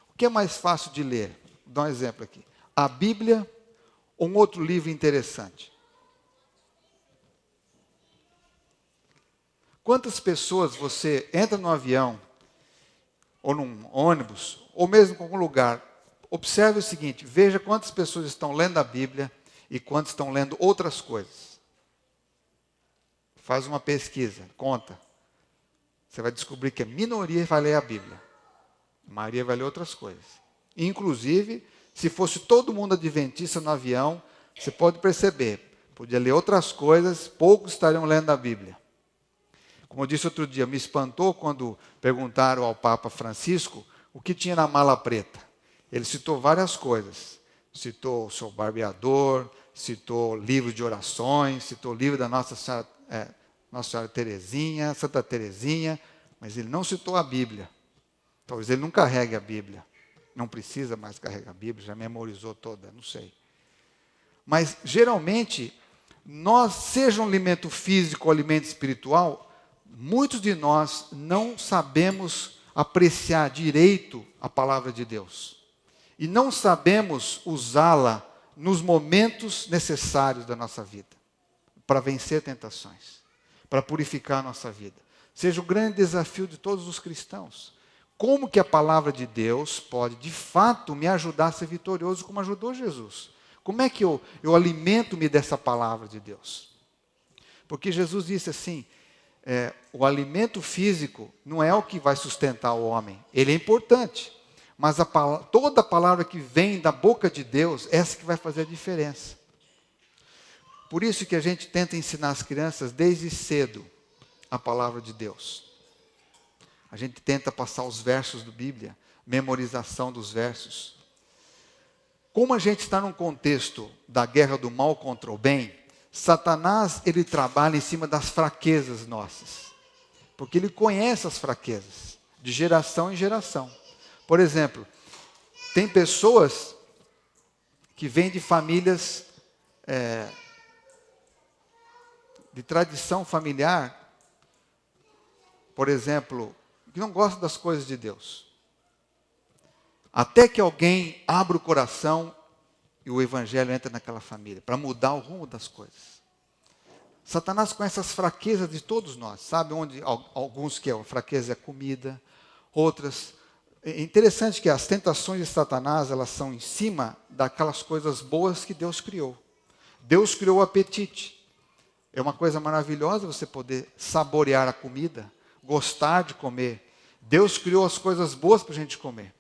O que é mais fácil de ler? Vou dar um exemplo aqui. A Bíblia ou um outro livro interessante? Quantas pessoas você entra no avião, ou num ônibus, ou mesmo em algum lugar, observe o seguinte, veja quantas pessoas estão lendo a Bíblia e quantas estão lendo outras coisas. Faz uma pesquisa, conta. Você vai descobrir que a minoria vai ler a Bíblia. A maioria vai ler outras coisas. Inclusive, se fosse todo mundo adventista no avião, você pode perceber, podia ler outras coisas, poucos estariam lendo a Bíblia. Como eu disse outro dia, me espantou quando perguntaram ao Papa Francisco o que tinha na mala preta. Ele citou várias coisas. Citou o seu barbeador, citou livro de orações, citou o livro da Nossa Senhora Teresinha, Santa Teresinha, mas ele não citou a Bíblia. Talvez ele não carregue a Bíblia. Não precisa mais carregar a Bíblia, já memorizou toda, não sei. Mas, geralmente, nós, seja um alimento físico ou alimento espiritual, muitos de nós não sabemos apreciar direito a palavra de Deus. E não sabemos usá-la nos momentos necessários da nossa vida, para vencer tentações, para purificar a nossa vida. Seja o grande desafio de todos os cristãos. Como que a palavra de Deus pode, de fato, me ajudar a ser vitorioso como ajudou Jesus? Como é que eu alimento-me dessa palavra de Deus? Porque Jesus disse assim, o alimento físico não é o que vai sustentar o homem. Ele é importante. Mas toda palavra que vem da boca de Deus, essa que vai fazer a diferença. Por isso que a gente tenta ensinar as crianças desde cedo a palavra de Deus. A gente tenta passar os versos da Bíblia, memorização dos versos. Como a gente está num contexto da guerra do mal contra o bem, Satanás, ele trabalha em cima das fraquezas nossas. Porque ele conhece as fraquezas, de geração em geração. Por exemplo, tem pessoas que vêm de famílias de tradição familiar, por exemplo, que não gostam das coisas de Deus. Até que alguém abra o coração e o evangelho entra naquela família, para mudar o rumo das coisas. Satanás conhece as fraquezas de todos nós, sabe? Onde alguns que a fraqueza é a comida, outras. É interessante que as tentações de Satanás, elas são em cima daquelas coisas boas que Deus criou. Deus criou o apetite. É uma coisa maravilhosa você poder saborear a comida, gostar de comer. Deus criou as coisas boas para a gente comer.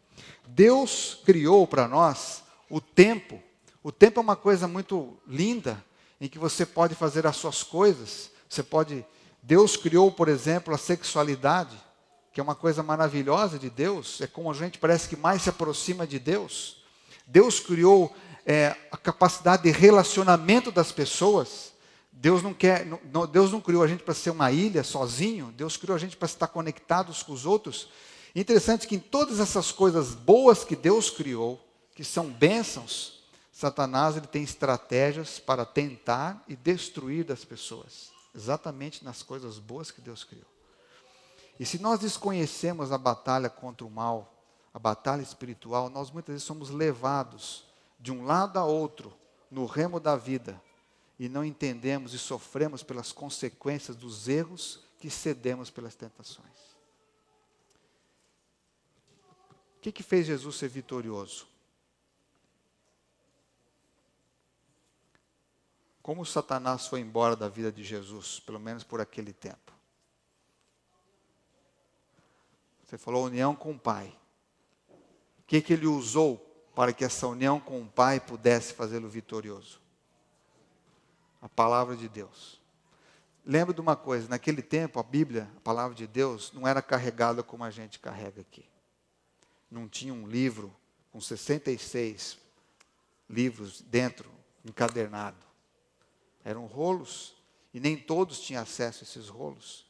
Deus criou para nós o tempo. O tempo é uma coisa muito linda, em que você pode fazer as suas coisas. Deus criou, por exemplo, a sexualidade, que é uma coisa maravilhosa de Deus, é como a gente parece que mais se aproxima de Deus. Deus criou a capacidade de relacionamento das pessoas. Deus não criou a gente para ser uma ilha sozinho, Deus criou a gente para estar conectados com os outros. Interessante que em todas essas coisas boas que Deus criou, que são bênçãos, Satanás ele tem estratégias para tentar e destruir das pessoas, exatamente nas coisas boas que Deus criou. E se nós desconhecemos a batalha contra o mal, a batalha espiritual, nós muitas vezes somos levados de um lado a outro, no remo da vida, e não entendemos e sofremos pelas consequências dos erros que cedemos pelas tentações. O que fez Jesus ser vitorioso? Como Satanás foi embora da vida de Jesus, pelo menos por aquele tempo? Você falou união com o Pai. O que ele usou para que essa união com o Pai pudesse fazê-lo vitorioso? A palavra de Deus. Lembra de uma coisa, naquele tempo a Bíblia, a palavra de Deus, não era carregada como a gente carrega aqui. Não tinha um livro com 66 livros dentro, encadernado. Eram rolos, e nem todos tinham acesso a esses rolos.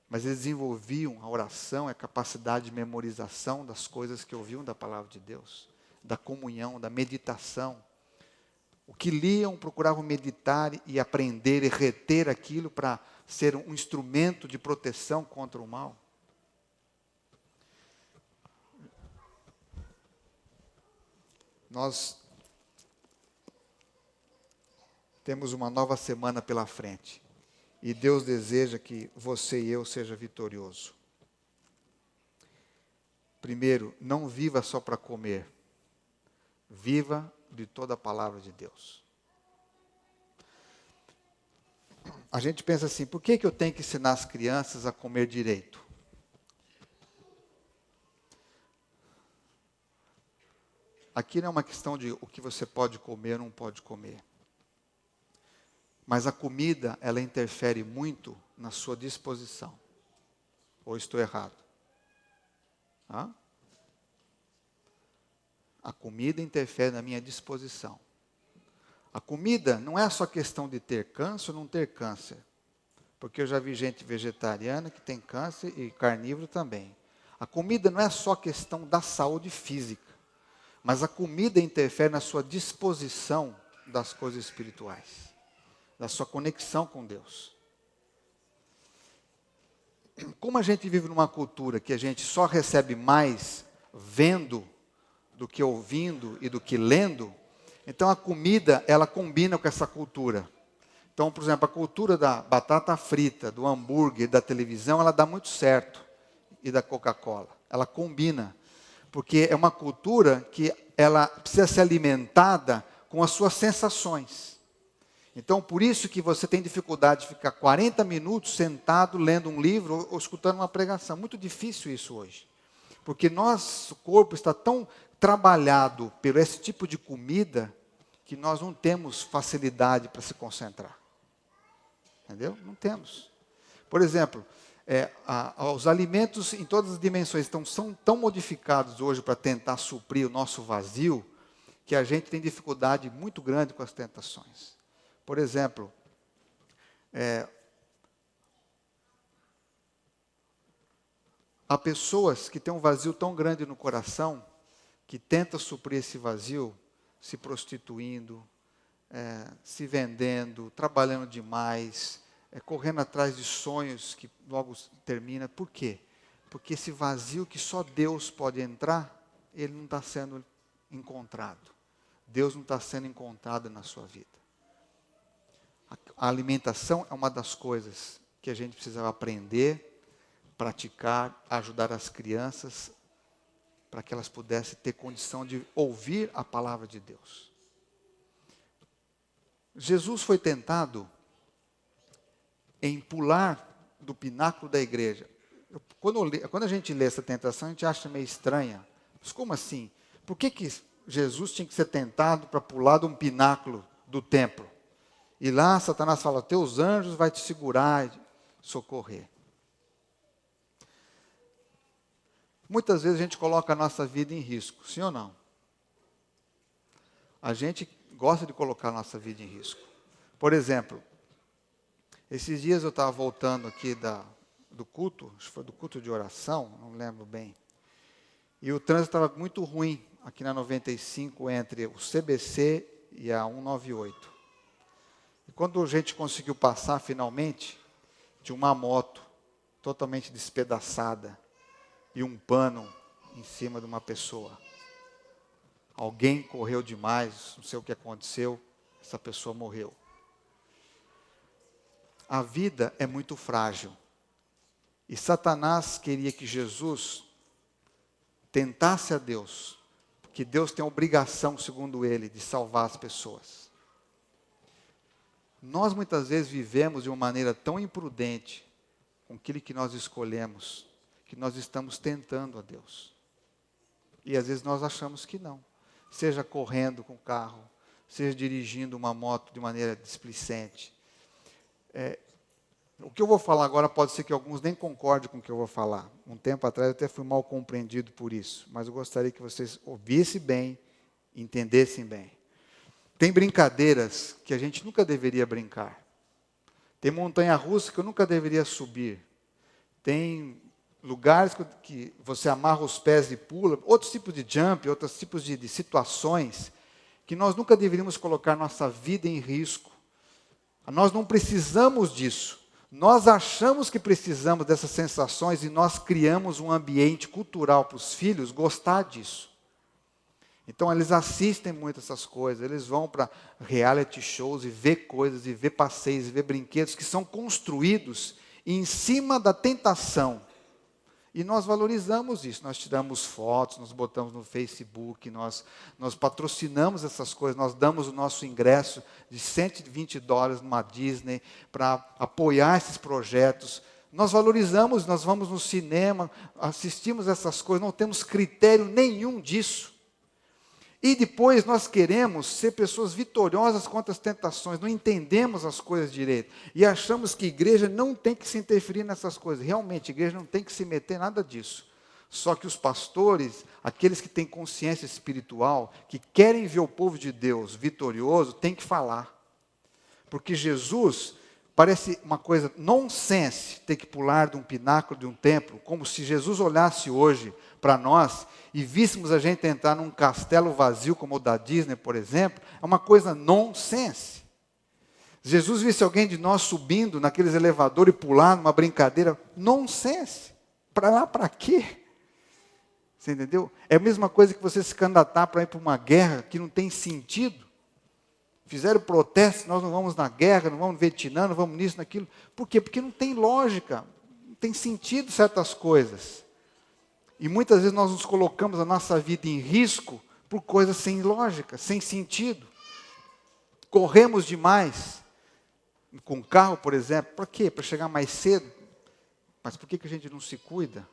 Mas eles desenvolviam a oração, a capacidade de memorização das coisas que ouviam da palavra de Deus, da comunhão, da meditação. O que liam, procuravam meditar e aprender e reter aquilo para ser um instrumento de proteção contra o mal. Nós temos uma nova semana pela frente. E Deus deseja que você e eu seja vitorioso. Primeiro, não viva só para comer. Viva de toda a palavra de Deus. A gente pensa assim, por que eu tenho que ensinar as crianças a comer direito? Aqui não é uma questão de o que você pode comer ou não pode comer. Mas a comida, ela interfere muito na sua disposição. Ou estou errado? Hã? A comida interfere na minha disposição. A comida não é só questão de ter câncer ou não ter câncer. Porque eu já vi gente vegetariana que tem câncer e carnívoro também. A comida não é só questão da saúde física. Mas a comida interfere na sua disposição das coisas espirituais. Da sua conexão com Deus. Como a gente vive numa cultura que a gente só recebe mais vendo do que ouvindo e do que lendo, então a comida, ela combina com essa cultura. Então, por exemplo, a cultura da batata frita, do hambúrguer, da televisão, ela dá muito certo. E da Coca-Cola. Ela combina. Porque é uma cultura que ela precisa ser alimentada com as suas sensações. Então, por isso que você tem dificuldade de ficar 40 minutos sentado lendo um livro ou escutando uma pregação. Muito difícil isso hoje. Porque nosso corpo está tão trabalhado por esse tipo de comida que nós não temos facilidade para se concentrar. Entendeu? Não temos. Por exemplo, os alimentos em todas as dimensões são tão modificados hoje para tentar suprir o nosso vazio, que a gente tem dificuldade muito grande com as tentações. Por exemplo, há pessoas que têm um vazio tão grande no coração, que tentam suprir esse vazio, se prostituindo, se vendendo, trabalhando demais, correndo atrás de sonhos que logo termina. Por quê? Porque esse vazio que só Deus pode entrar, ele não está sendo encontrado. Deus não está sendo encontrado na sua vida. A alimentação é uma das coisas que a gente precisa aprender, praticar, ajudar as crianças, para que elas pudessem ter condição de ouvir a palavra de Deus. Jesus foi tentado em pular do pináculo da igreja. Quando a gente lê essa tentação, a gente acha meio estranha. Mas como assim? Por que Jesus tinha que ser tentado para pular de um pináculo do templo? E lá Satanás fala, teus anjos vão te segurar e socorrer. Muitas vezes a gente coloca a nossa vida em risco, sim ou não? A gente gosta de colocar a nossa vida em risco. Por exemplo, esses dias eu estava voltando aqui do culto, acho que foi do culto de oração, não lembro bem. E o trânsito estava muito ruim aqui na 95, entre o CBC e a 198. E quando a gente conseguiu passar finalmente, tinha uma moto totalmente despedaçada e um pano em cima de uma pessoa. Alguém correu demais, não sei o que aconteceu, essa pessoa morreu. A vida é muito frágil. E Satanás queria que Jesus tentasse a Deus, porque Deus tem a obrigação, segundo ele, de salvar as pessoas. Nós muitas vezes vivemos de uma maneira tão imprudente com aquilo que nós escolhemos, que nós estamos tentando a Deus. E às vezes nós achamos que não. Seja correndo com o carro, seja dirigindo uma moto de maneira displicente. O que eu vou falar agora pode ser que alguns nem concordem com o que eu vou falar. Um tempo atrás eu até fui mal compreendido por isso, mas eu gostaria que vocês ouvissem bem, entendessem bem. Tem brincadeiras que a gente nunca deveria brincar. Tem montanha-russa que eu nunca deveria subir. Tem lugares que você amarra os pés e pula, outros tipos de jump, outros tipos de situações, que nós nunca deveríamos colocar nossa vida em risco. Nós não precisamos disso. Nós achamos que precisamos dessas sensações e nós criamos um ambiente cultural para os filhos gostar disso. Então eles assistem muito essas coisas, eles vão para reality shows e ver coisas, e ver passeios, e ver brinquedos que são construídos em cima da tentação. E nós valorizamos isso, nós tiramos fotos, nós botamos no Facebook, nós patrocinamos essas coisas, nós damos o nosso ingresso de $120 numa Disney para apoiar esses projetos. Nós valorizamos, nós vamos no cinema, assistimos essas coisas, não temos critério nenhum disso. E depois nós queremos ser pessoas vitoriosas contra as tentações, não entendemos as coisas direito. E achamos que a igreja não tem que se interferir nessas coisas. Realmente, a igreja não tem que se meter em nada disso. Só que os pastores, aqueles que têm consciência espiritual, que querem ver o povo de Deus vitorioso, têm que falar. Porque Jesus parece uma coisa nonsense ter que pular de um pináculo de um templo, como se Jesus olhasse hoje para nós e víssemos a gente entrar num castelo vazio como o da Disney, por exemplo, é uma coisa nonsense. Jesus visse alguém de nós subindo naqueles elevadores e pular numa brincadeira, nonsense. Para lá, para quê? Você entendeu? É a mesma coisa que você se candidatar para ir para uma guerra que não tem sentido. Fizeram protesto, nós não vamos na guerra, não vamos no Vietnã, não vamos nisso, naquilo. Por quê? Porque não tem lógica, não tem sentido certas coisas. E muitas vezes nós nos colocamos a nossa vida em risco por coisas sem lógica, sem sentido. Corremos demais. Com carro, por exemplo, para quê? Para chegar mais cedo. Mas por que a gente não se cuida?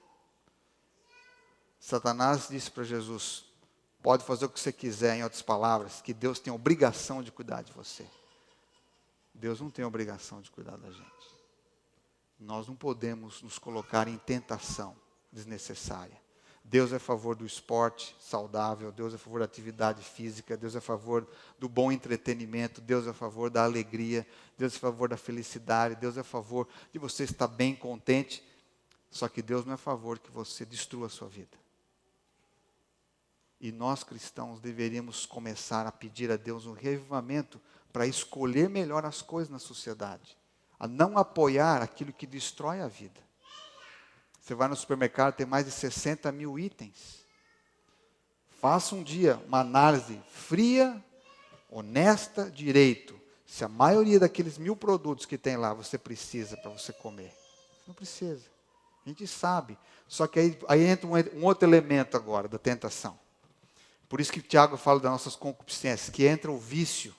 Satanás disse para Jesus: pode fazer o que você quiser, em outras palavras, que Deus tem obrigação de cuidar de você. Deus não tem obrigação de cuidar da gente. Nós não podemos nos colocar em tentação desnecessária. Deus é a favor do esporte saudável, Deus é a favor da atividade física, Deus é a favor do bom entretenimento, Deus é a favor da alegria, Deus é a favor da felicidade, Deus é a favor de você estar bem, contente. Só que Deus não é a favor que você destrua a sua vida. E nós cristãos deveríamos começar a pedir a Deus um revivamento para escolher melhor as coisas na sociedade, a não apoiar aquilo que destrói a vida. Você vai no supermercado, tem mais de 60 mil itens. Faça um dia uma análise fria, honesta, direito. Se a maioria daqueles 1000 produtos que tem lá você precisa para você comer. Não precisa. A gente sabe. Só que aí entra um outro elemento agora da tentação. Por isso que Tiago fala das nossas concupiscências, que entra o vício.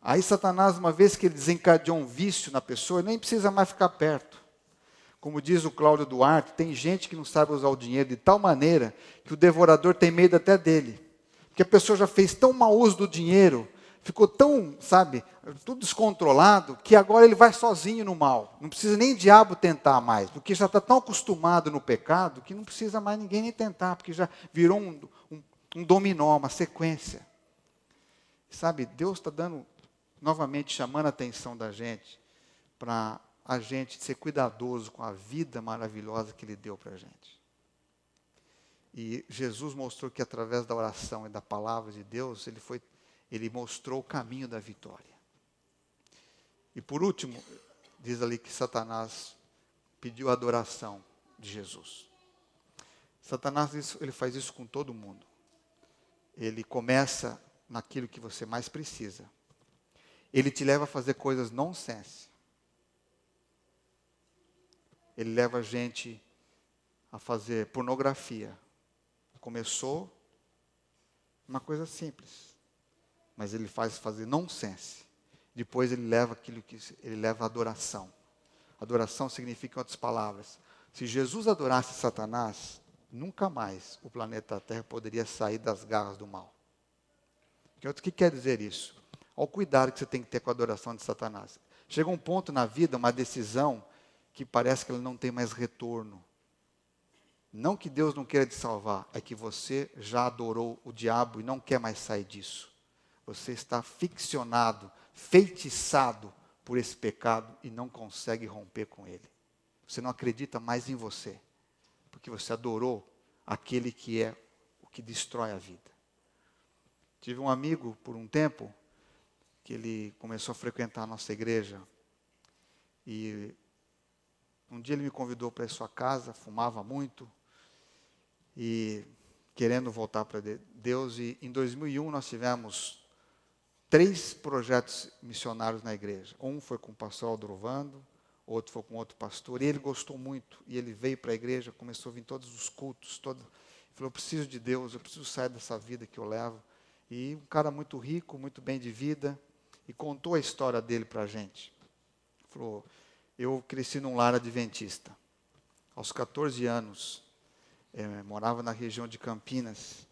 Aí Satanás, uma vez que ele desencadeou um vício na pessoa, nem precisa mais ficar perto. Como diz o Cláudio Duarte, tem gente que não sabe usar o dinheiro de tal maneira que o devorador tem medo até dele. Porque a pessoa já fez tão mau uso do dinheiro, ficou tão, tudo descontrolado, que agora ele vai sozinho no mal. Não precisa nem o diabo tentar mais, porque já está tão acostumado no pecado que não precisa mais ninguém nem tentar, porque já virou um dominó, uma sequência. Deus está novamente chamando a atenção da gente para a gente ser cuidadoso com a vida maravilhosa que Ele deu para a gente. E Jesus mostrou que através da oração e da palavra de Deus, Ele mostrou o caminho da vitória. E por último, diz ali que Satanás pediu a adoração de Jesus. Satanás, ele faz isso com todo mundo. Ele começa naquilo que você mais precisa. Ele te leva a fazer coisas nonsense. Ele leva a gente a fazer pornografia. Começou uma coisa simples, mas ele faz fazer nonsense. Depois ele leva ele leva a adoração. Adoração significa, em outras palavras, se Jesus adorasse Satanás, nunca mais o planeta Terra poderia sair das garras do mal. O que quer dizer isso? Olha o cuidado que você tem que ter com a adoração de Satanás. Chega um ponto na vida, uma decisão, que parece que ela não tem mais retorno. Não que Deus não queira te salvar, é que você já adorou o diabo e não quer mais sair disso. Você está ficcionado, feitiçado por esse pecado e não consegue romper com ele. Você não acredita mais em você, porque você adorou aquele que é o que destrói a vida. Tive um amigo, por um tempo, que ele começou a frequentar a nossa igreja, e um dia ele me convidou para ir à sua casa, fumava muito, e querendo voltar para Deus. E em 2001 nós tivemos 3 projetos missionários na igreja. Um foi com o pastor Aldrovando, outro foi com outro pastor, e ele gostou muito. E ele veio para a igreja, começou a vir em todos os cultos, falou: eu preciso de Deus, eu preciso sair dessa vida que eu levo. E um cara muito rico, muito bem de vida, e contou a história dele para a gente. Falou: eu cresci num lar adventista. Aos 14 anos, morava na região de Campinas.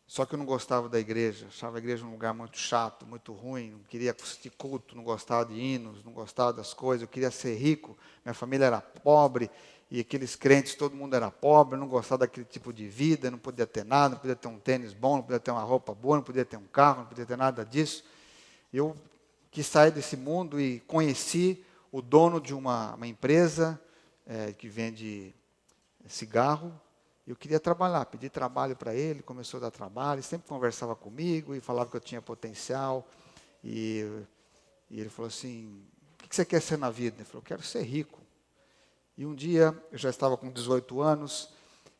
Só que eu não gostava da igreja. Achava a igreja um lugar muito chato, muito ruim. Não queria assistir culto, não gostava de hinos, não gostava das coisas. Eu queria ser rico. Minha família era pobre. E aqueles crentes, todo mundo era pobre. Eu não gostava daquele tipo de vida. Não podia ter nada, não podia ter um tênis bom, não podia ter uma roupa boa, não podia ter um carro, não podia ter nada disso. Eu quis sair desse mundo e conheci o dono de uma empresa que vende cigarro. Eu queria trabalhar, pedi trabalho para ele, começou a dar trabalho, sempre conversava comigo e falava que eu tinha potencial. E ele falou assim: o que você quer ser na vida? Ele falou: eu quero ser rico. E um dia, eu já estava com 18 anos,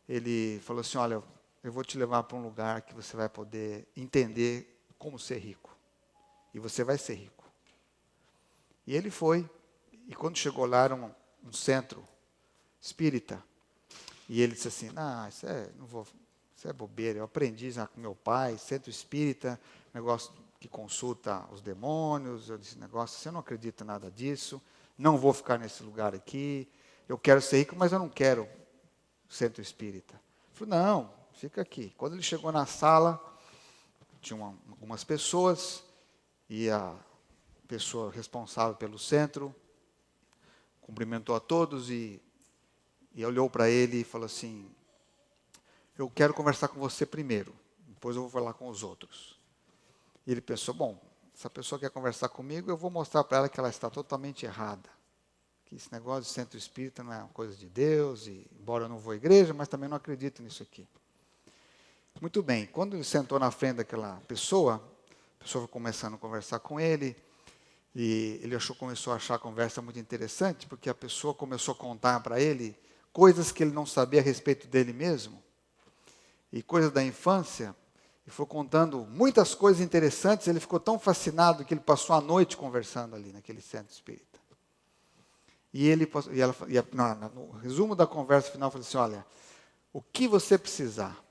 ele falou assim: olha, eu vou te levar para um lugar que você vai poder entender como ser rico. E você vai ser rico. E ele foi, e quando chegou lá, era um centro espírita. E ele disse assim: isso é bobeira, eu aprendi já com meu pai, centro espírita, negócio que consulta os demônios. Eu disse: negócio, você não acredita em nada disso, não vou ficar nesse lugar aqui, eu quero ser rico, mas eu não quero centro espírita. Ele falou, não, fica aqui. Quando ele chegou na sala, tinham algumas pessoas, e a pessoa responsável pelo centro cumprimentou a todos e olhou para ele e falou assim, eu quero conversar com você primeiro, depois eu vou falar com os outros. E ele pensou, bom, essa pessoa quer conversar comigo, eu vou mostrar para ela que ela está totalmente errada. Que esse negócio de centro espírita não é uma coisa de Deus, e embora eu não vou à igreja, mas também não acredito nisso aqui. Muito bem, quando ele sentou na frente daquela pessoa, a pessoa foi começando a conversar com ele, e ele começou a achar a conversa muito interessante, porque a pessoa começou a contar para ele coisas que ele não sabia a respeito dele mesmo, e coisas da infância, e foi contando muitas coisas interessantes. Ele ficou tão fascinado que ele passou a noite conversando ali naquele centro espírita. No resumo da conversa final, falou assim, olha, o que você precisar,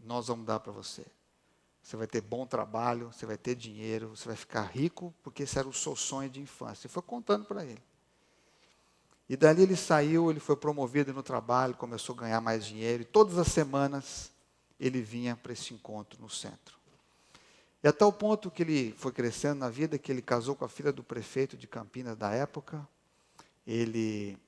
nós vamos dar para você. Você vai ter bom trabalho, você vai ter dinheiro, você vai ficar rico, porque esse era o seu sonho de infância. E foi contando para ele. E dali ele saiu, ele foi promovido no trabalho, começou a ganhar mais dinheiro, e todas as semanas ele vinha para esse encontro no centro. E até o ponto que ele foi crescendo na vida, que ele casou com a filha do prefeito de Campinas da época, ele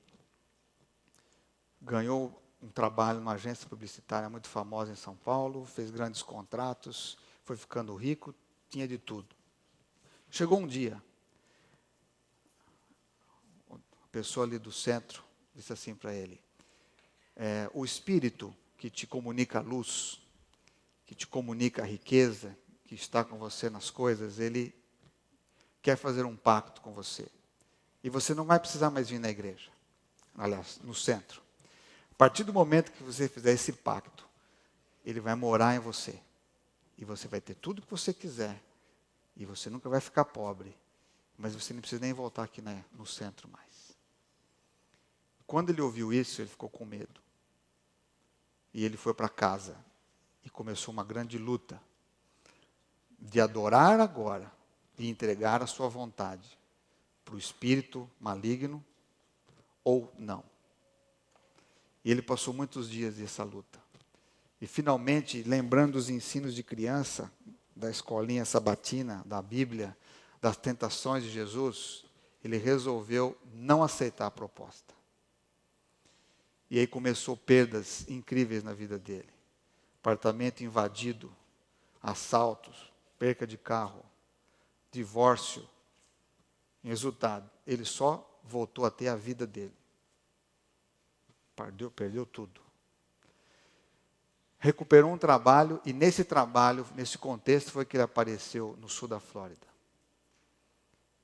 ganhou um trabalho numa agência publicitária muito famosa em São Paulo, fez grandes contratos, foi ficando rico, tinha de tudo. Chegou um dia, pessoa ali do centro disse assim para ele, o espírito que te comunica a luz, que te comunica a riqueza, que está com você nas coisas, ele quer fazer um pacto com você. E você não vai precisar mais vir na igreja, aliás, no centro. A partir do momento que você fizer esse pacto, ele vai morar em você. E você vai ter tudo o que você quiser. E você nunca vai ficar pobre. Mas você não precisa nem voltar aqui no centro mais. Quando ele ouviu isso, ele ficou com medo. E ele foi para casa. E começou uma grande luta. De adorar agora. E entregar a sua vontade. Para o espírito maligno. Ou não. E ele passou muitos dias nessa luta. E finalmente, lembrando os ensinos de criança, da escolinha sabatina, da Bíblia, das tentações de Jesus, ele resolveu não aceitar a proposta. E aí começou perdas incríveis na vida dele. Apartamento invadido, assaltos, perca de carro, divórcio. Em resultado, ele só voltou a ter a vida dele. Perdeu tudo. Recuperou um trabalho, e nesse trabalho, nesse contexto, foi que ele apareceu no sul da Flórida.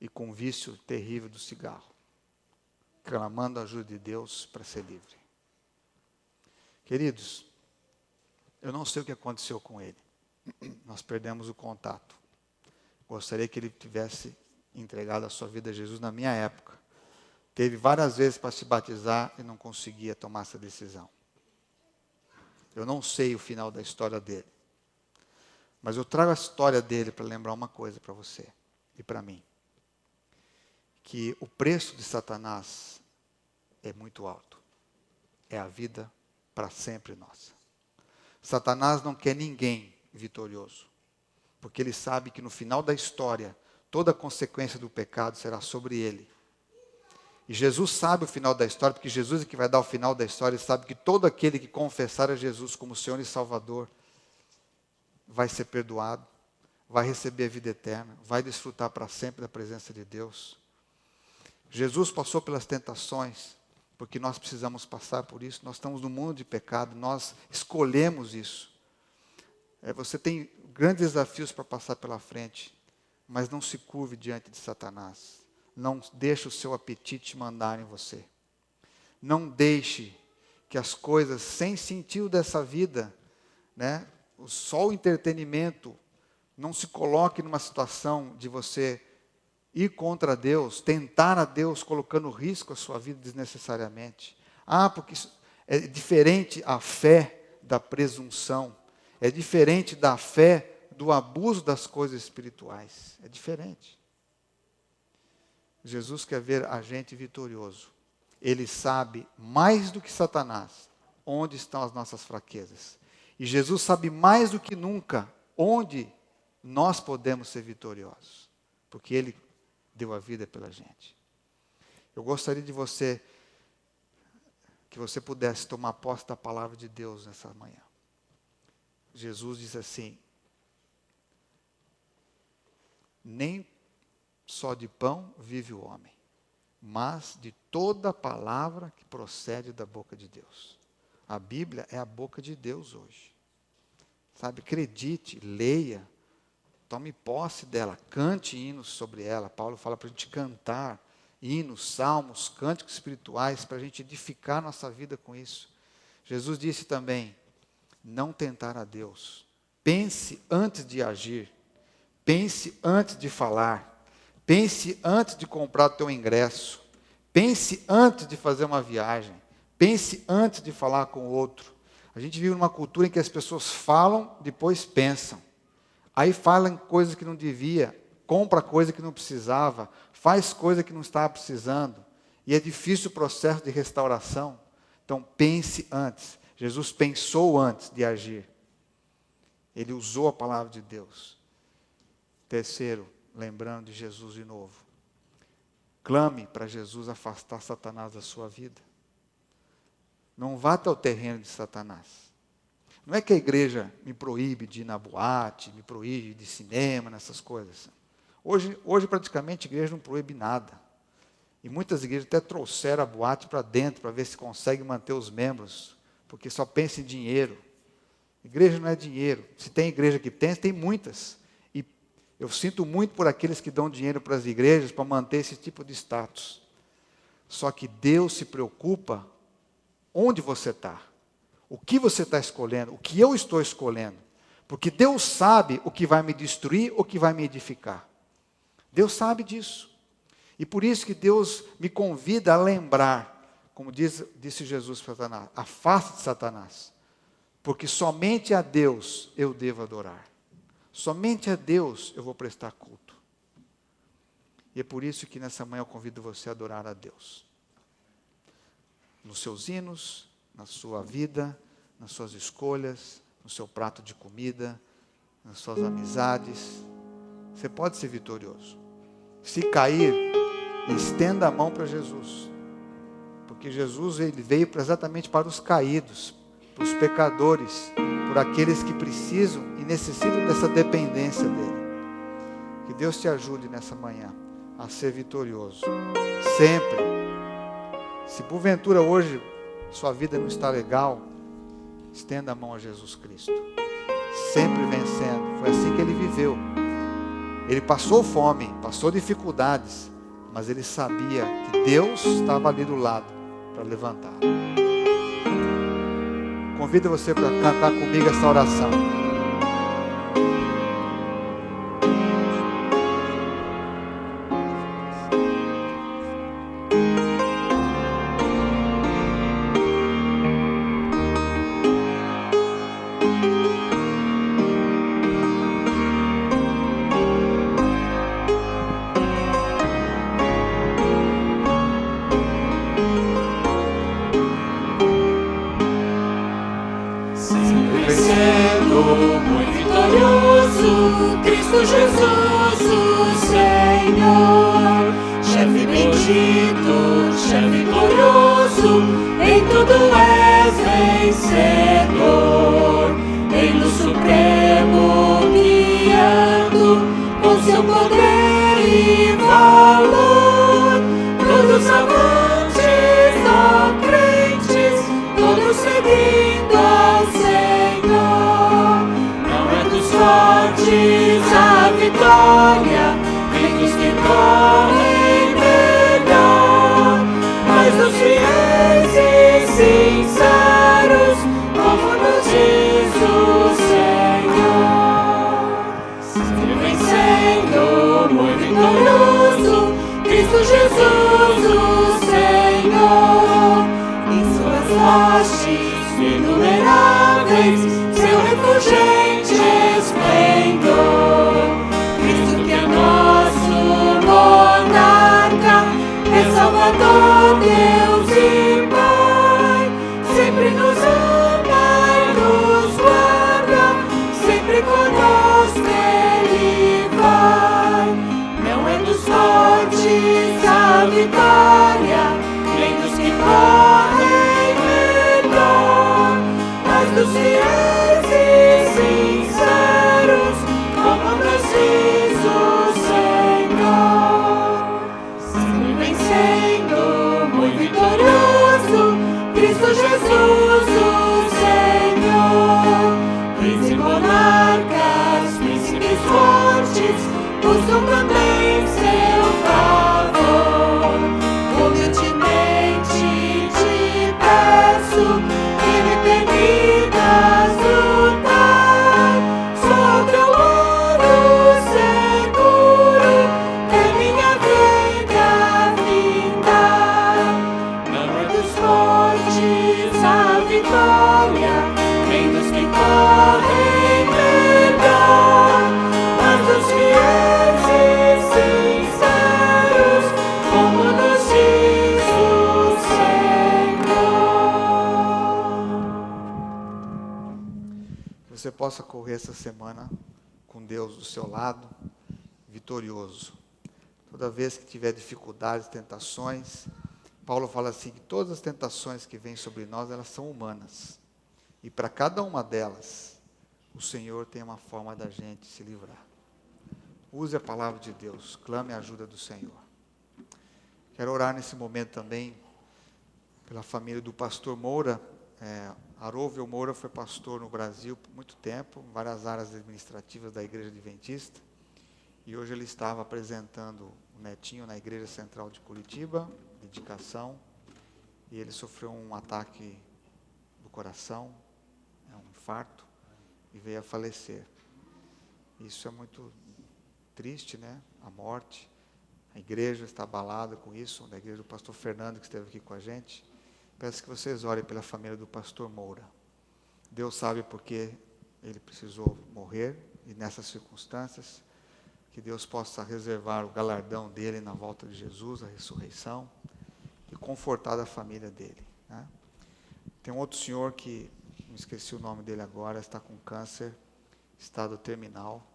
E com um vício terrível do cigarro. Clamando a ajuda de Deus para ser livre. Queridos, eu não sei o que aconteceu com ele. Nós perdemos o contato. Gostaria que ele tivesse entregado a sua vida a Jesus na minha época. Teve várias vezes para se batizar e não conseguia tomar essa decisão. Eu não sei o final da história dele. Mas eu trago a história dele para lembrar uma coisa para você e para mim. Que o preço de Satanás é muito alto. É a vida para sempre nossa. Satanás não quer ninguém vitorioso. Porque ele sabe que no final da história, toda a consequência do pecado será sobre ele. E Jesus sabe o final da história, porque Jesus é que vai dar o final da história, e sabe que todo aquele que confessar a Jesus como Senhor e Salvador vai ser perdoado, vai receber a vida eterna, vai desfrutar para sempre da presença de Deus. Jesus passou pelas tentações, porque nós precisamos passar por isso. Nós estamos no mundo de pecado, nós escolhemos isso. Você tem grandes desafios para passar pela frente, mas não se curve diante de Satanás. Não deixe o seu apetite mandar em você. Não deixe que as coisas sem sentido dessa vida, só o entretenimento, não se coloque numa situação de você ir contra Deus, tentar a Deus, colocando risco a sua vida desnecessariamente. Porque é diferente a fé da presunção, é diferente da fé do abuso das coisas espirituais. É diferente. Jesus quer ver a gente vitorioso. Ele sabe mais do que Satanás onde estão as nossas fraquezas. E Jesus sabe mais do que nunca onde nós podemos ser vitoriosos, porque Ele deu a vida pela gente. Eu gostaria de que você pudesse tomar posse da palavra de Deus nessa manhã. Jesus diz assim: nem só de pão vive o homem, mas de toda palavra que procede da boca de Deus. A Bíblia é a boca de Deus hoje. Sabe, acredite, leia, tome posse dela, cante hinos sobre ela. Paulo fala para a gente cantar hinos, salmos, cânticos espirituais, para a gente edificar nossa vida com isso. Jesus disse também: não tentar a Deus. Pense antes de agir. Pense antes de falar. Pense antes de comprar o teu ingresso. Pense antes de fazer uma viagem. Pense antes de falar com o outro. A gente vive numa cultura em que as pessoas falam, depois pensam. Aí falam coisas que não devia, compra coisa que não precisava, faz coisa que não estava precisando. E é difícil o processo de restauração. Então pense antes. Jesus pensou antes de agir. Ele usou a palavra de Deus. Terceiro, lembrando de Jesus de novo. Clame para Jesus afastar Satanás da sua vida. Não vá até o terreno de Satanás. Não é que a igreja me proíbe de ir na boate, me proíbe de cinema, nessas coisas. Hoje praticamente a igreja não proíbe nada. E muitas igrejas até trouxeram a boate para dentro, para ver se consegue manter os membros, porque só pensa em dinheiro. Igreja não é dinheiro. Se tem igreja que tem muitas. E eu sinto muito por aqueles que dão dinheiro para as igrejas para manter esse tipo de status. Só que Deus se preocupa onde você está, o que você está escolhendo, o que eu estou escolhendo. Porque Deus sabe o que vai me destruir ou o que vai me edificar. Deus sabe disso. E por isso que Deus me convida a lembrar, como disse Jesus para Satanás: afaste de Satanás, porque somente a Deus eu devo adorar. Somente a Deus eu vou prestar culto. E é por isso que nessa manhã eu convido você a adorar a Deus. Nos seus hinos, na sua vida, nas suas escolhas, no seu prato de comida, nas suas amizades. Você pode ser vitorioso. Se cair, estenda a mão para Jesus. Porque Jesus ele veio exatamente para os caídos, para os pecadores, por aqueles que precisam e necessitam dessa dependência dele. Que Deus te ajude nessa manhã a ser vitorioso. Sempre. Se porventura hoje sua vida não está legal, estenda a mão a Jesus Cristo. Sempre vencendo. Foi assim que ele viveu. Ele passou fome, passou dificuldades, mas ele sabia que Deus estava ali do lado para levantar. Convido você para cantar comigo essa oração. Muito vitorioso, Cristo Jesus, o Senhor, chefe bendito, chefe glorioso, em tudo és vencedor, em no supremo guiando, com seu poder e valor, todos amantes ou crentes, todos seguindo ao Senhor. Fortes a vitória, ricos que correm melhor, mas os fiéis e sinceros, como nos diz o Senhor. Sempre vencendo, muito vitorioso, Cristo Jesus, o Senhor. Em suas hastes inumeráveis, seu refulgente esplendor. Cristo que é nosso monarca, é Salvador, Deus e Pai, sempre nos ama. você possa correr essa semana com Deus do seu lado, vitorioso. Toda vez que tiver dificuldades, tentações, Paulo fala assim, que todas as tentações que vêm sobre nós, elas são humanas. E para cada uma delas, o Senhor tem uma forma da gente se livrar. Use a palavra de Deus, clame a ajuda do Senhor. Quero orar nesse momento também pela família do pastor Moura. Aróvio Moura foi pastor no Brasil por muito tempo, em várias áreas administrativas da Igreja Adventista. E hoje ele estava apresentando o netinho na Igreja Central de Curitiba, dedicação, e ele sofreu um ataque do coração, um infarto, e veio a falecer. Isso é muito triste, né? A morte. A igreja está abalada com isso, da igreja do pastor Fernando, que esteve aqui com a gente. Peço que vocês orem pela família do pastor Moura. Deus sabe por que ele precisou morrer, e nessas circunstâncias, que Deus possa reservar o galardão dele na volta de Jesus, a ressurreição, e confortar a família dele, né? Tem um outro senhor que, não esqueci o nome dele agora, está com câncer, estado terminal.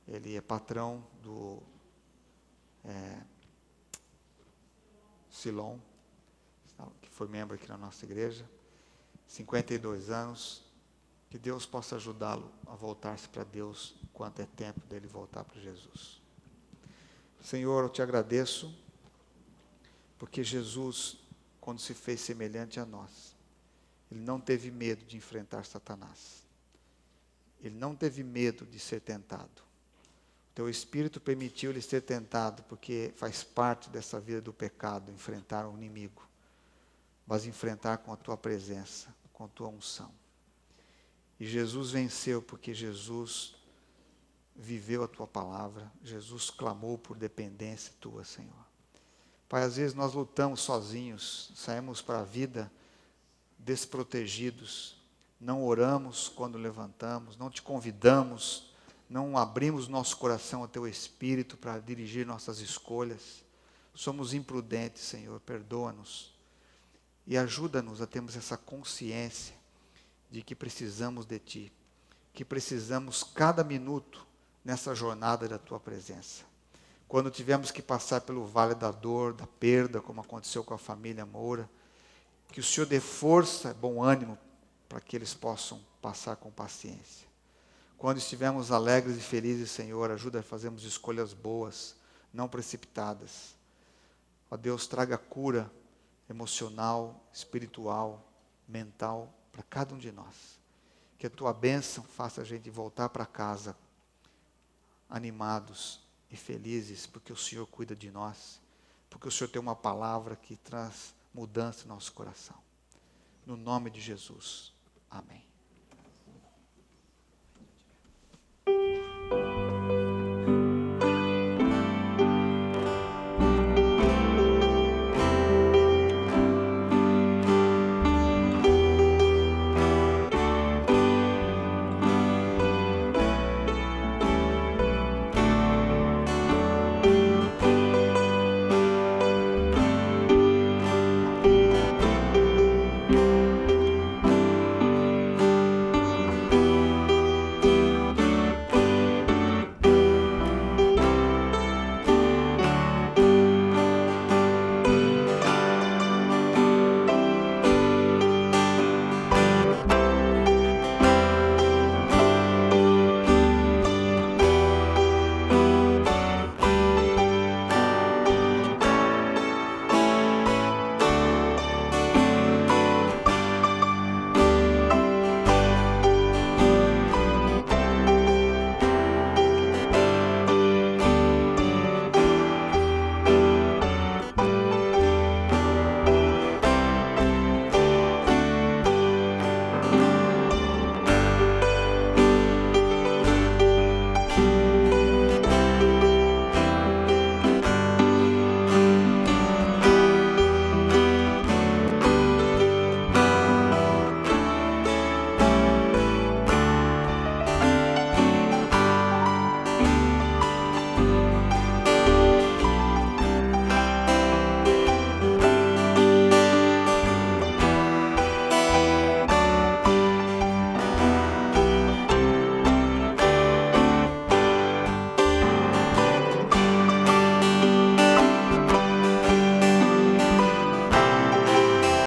Ele é patrão do Silon, que foi membro aqui na nossa igreja, 52 anos. Que Deus possa ajudá-lo a voltar-se para Deus, enquanto é tempo dele voltar para Jesus. Senhor, eu te agradeço, porque Jesus, quando se fez semelhante a nós, ele não teve medo de enfrentar Satanás. Ele não teve medo de ser tentado. O teu Espírito permitiu ele ser tentado, porque faz parte dessa vida do pecado, enfrentar o inimigo, mas enfrentar com a tua presença, com a tua unção. E Jesus venceu, porque Jesus viveu a tua palavra, Jesus clamou por dependência tua, Senhor. Pai, às vezes nós lutamos sozinhos, saímos para a vida desprotegidos, não oramos quando levantamos, não te convidamos, não abrimos nosso coração ao teu Espírito para dirigir nossas escolhas. Somos imprudentes, Senhor, perdoa-nos e ajuda-nos a termos essa consciência de que precisamos de Ti, que precisamos cada minuto nessa jornada da Tua presença. Quando tivemos que passar pelo vale da dor, da perda, como aconteceu com a família Moura, que o Senhor dê força, bom ânimo, para que eles possam passar com paciência. Quando estivermos alegres e felizes, Senhor, ajuda a fazermos escolhas boas, não precipitadas. Ó Deus, traga cura emocional, espiritual, mental, para cada um de nós. Que a Tua bênção faça a gente voltar para casa animados e felizes, porque o Senhor cuida de nós, porque o Senhor tem uma palavra que traz mudança no nosso coração. No nome de Jesus. Amém.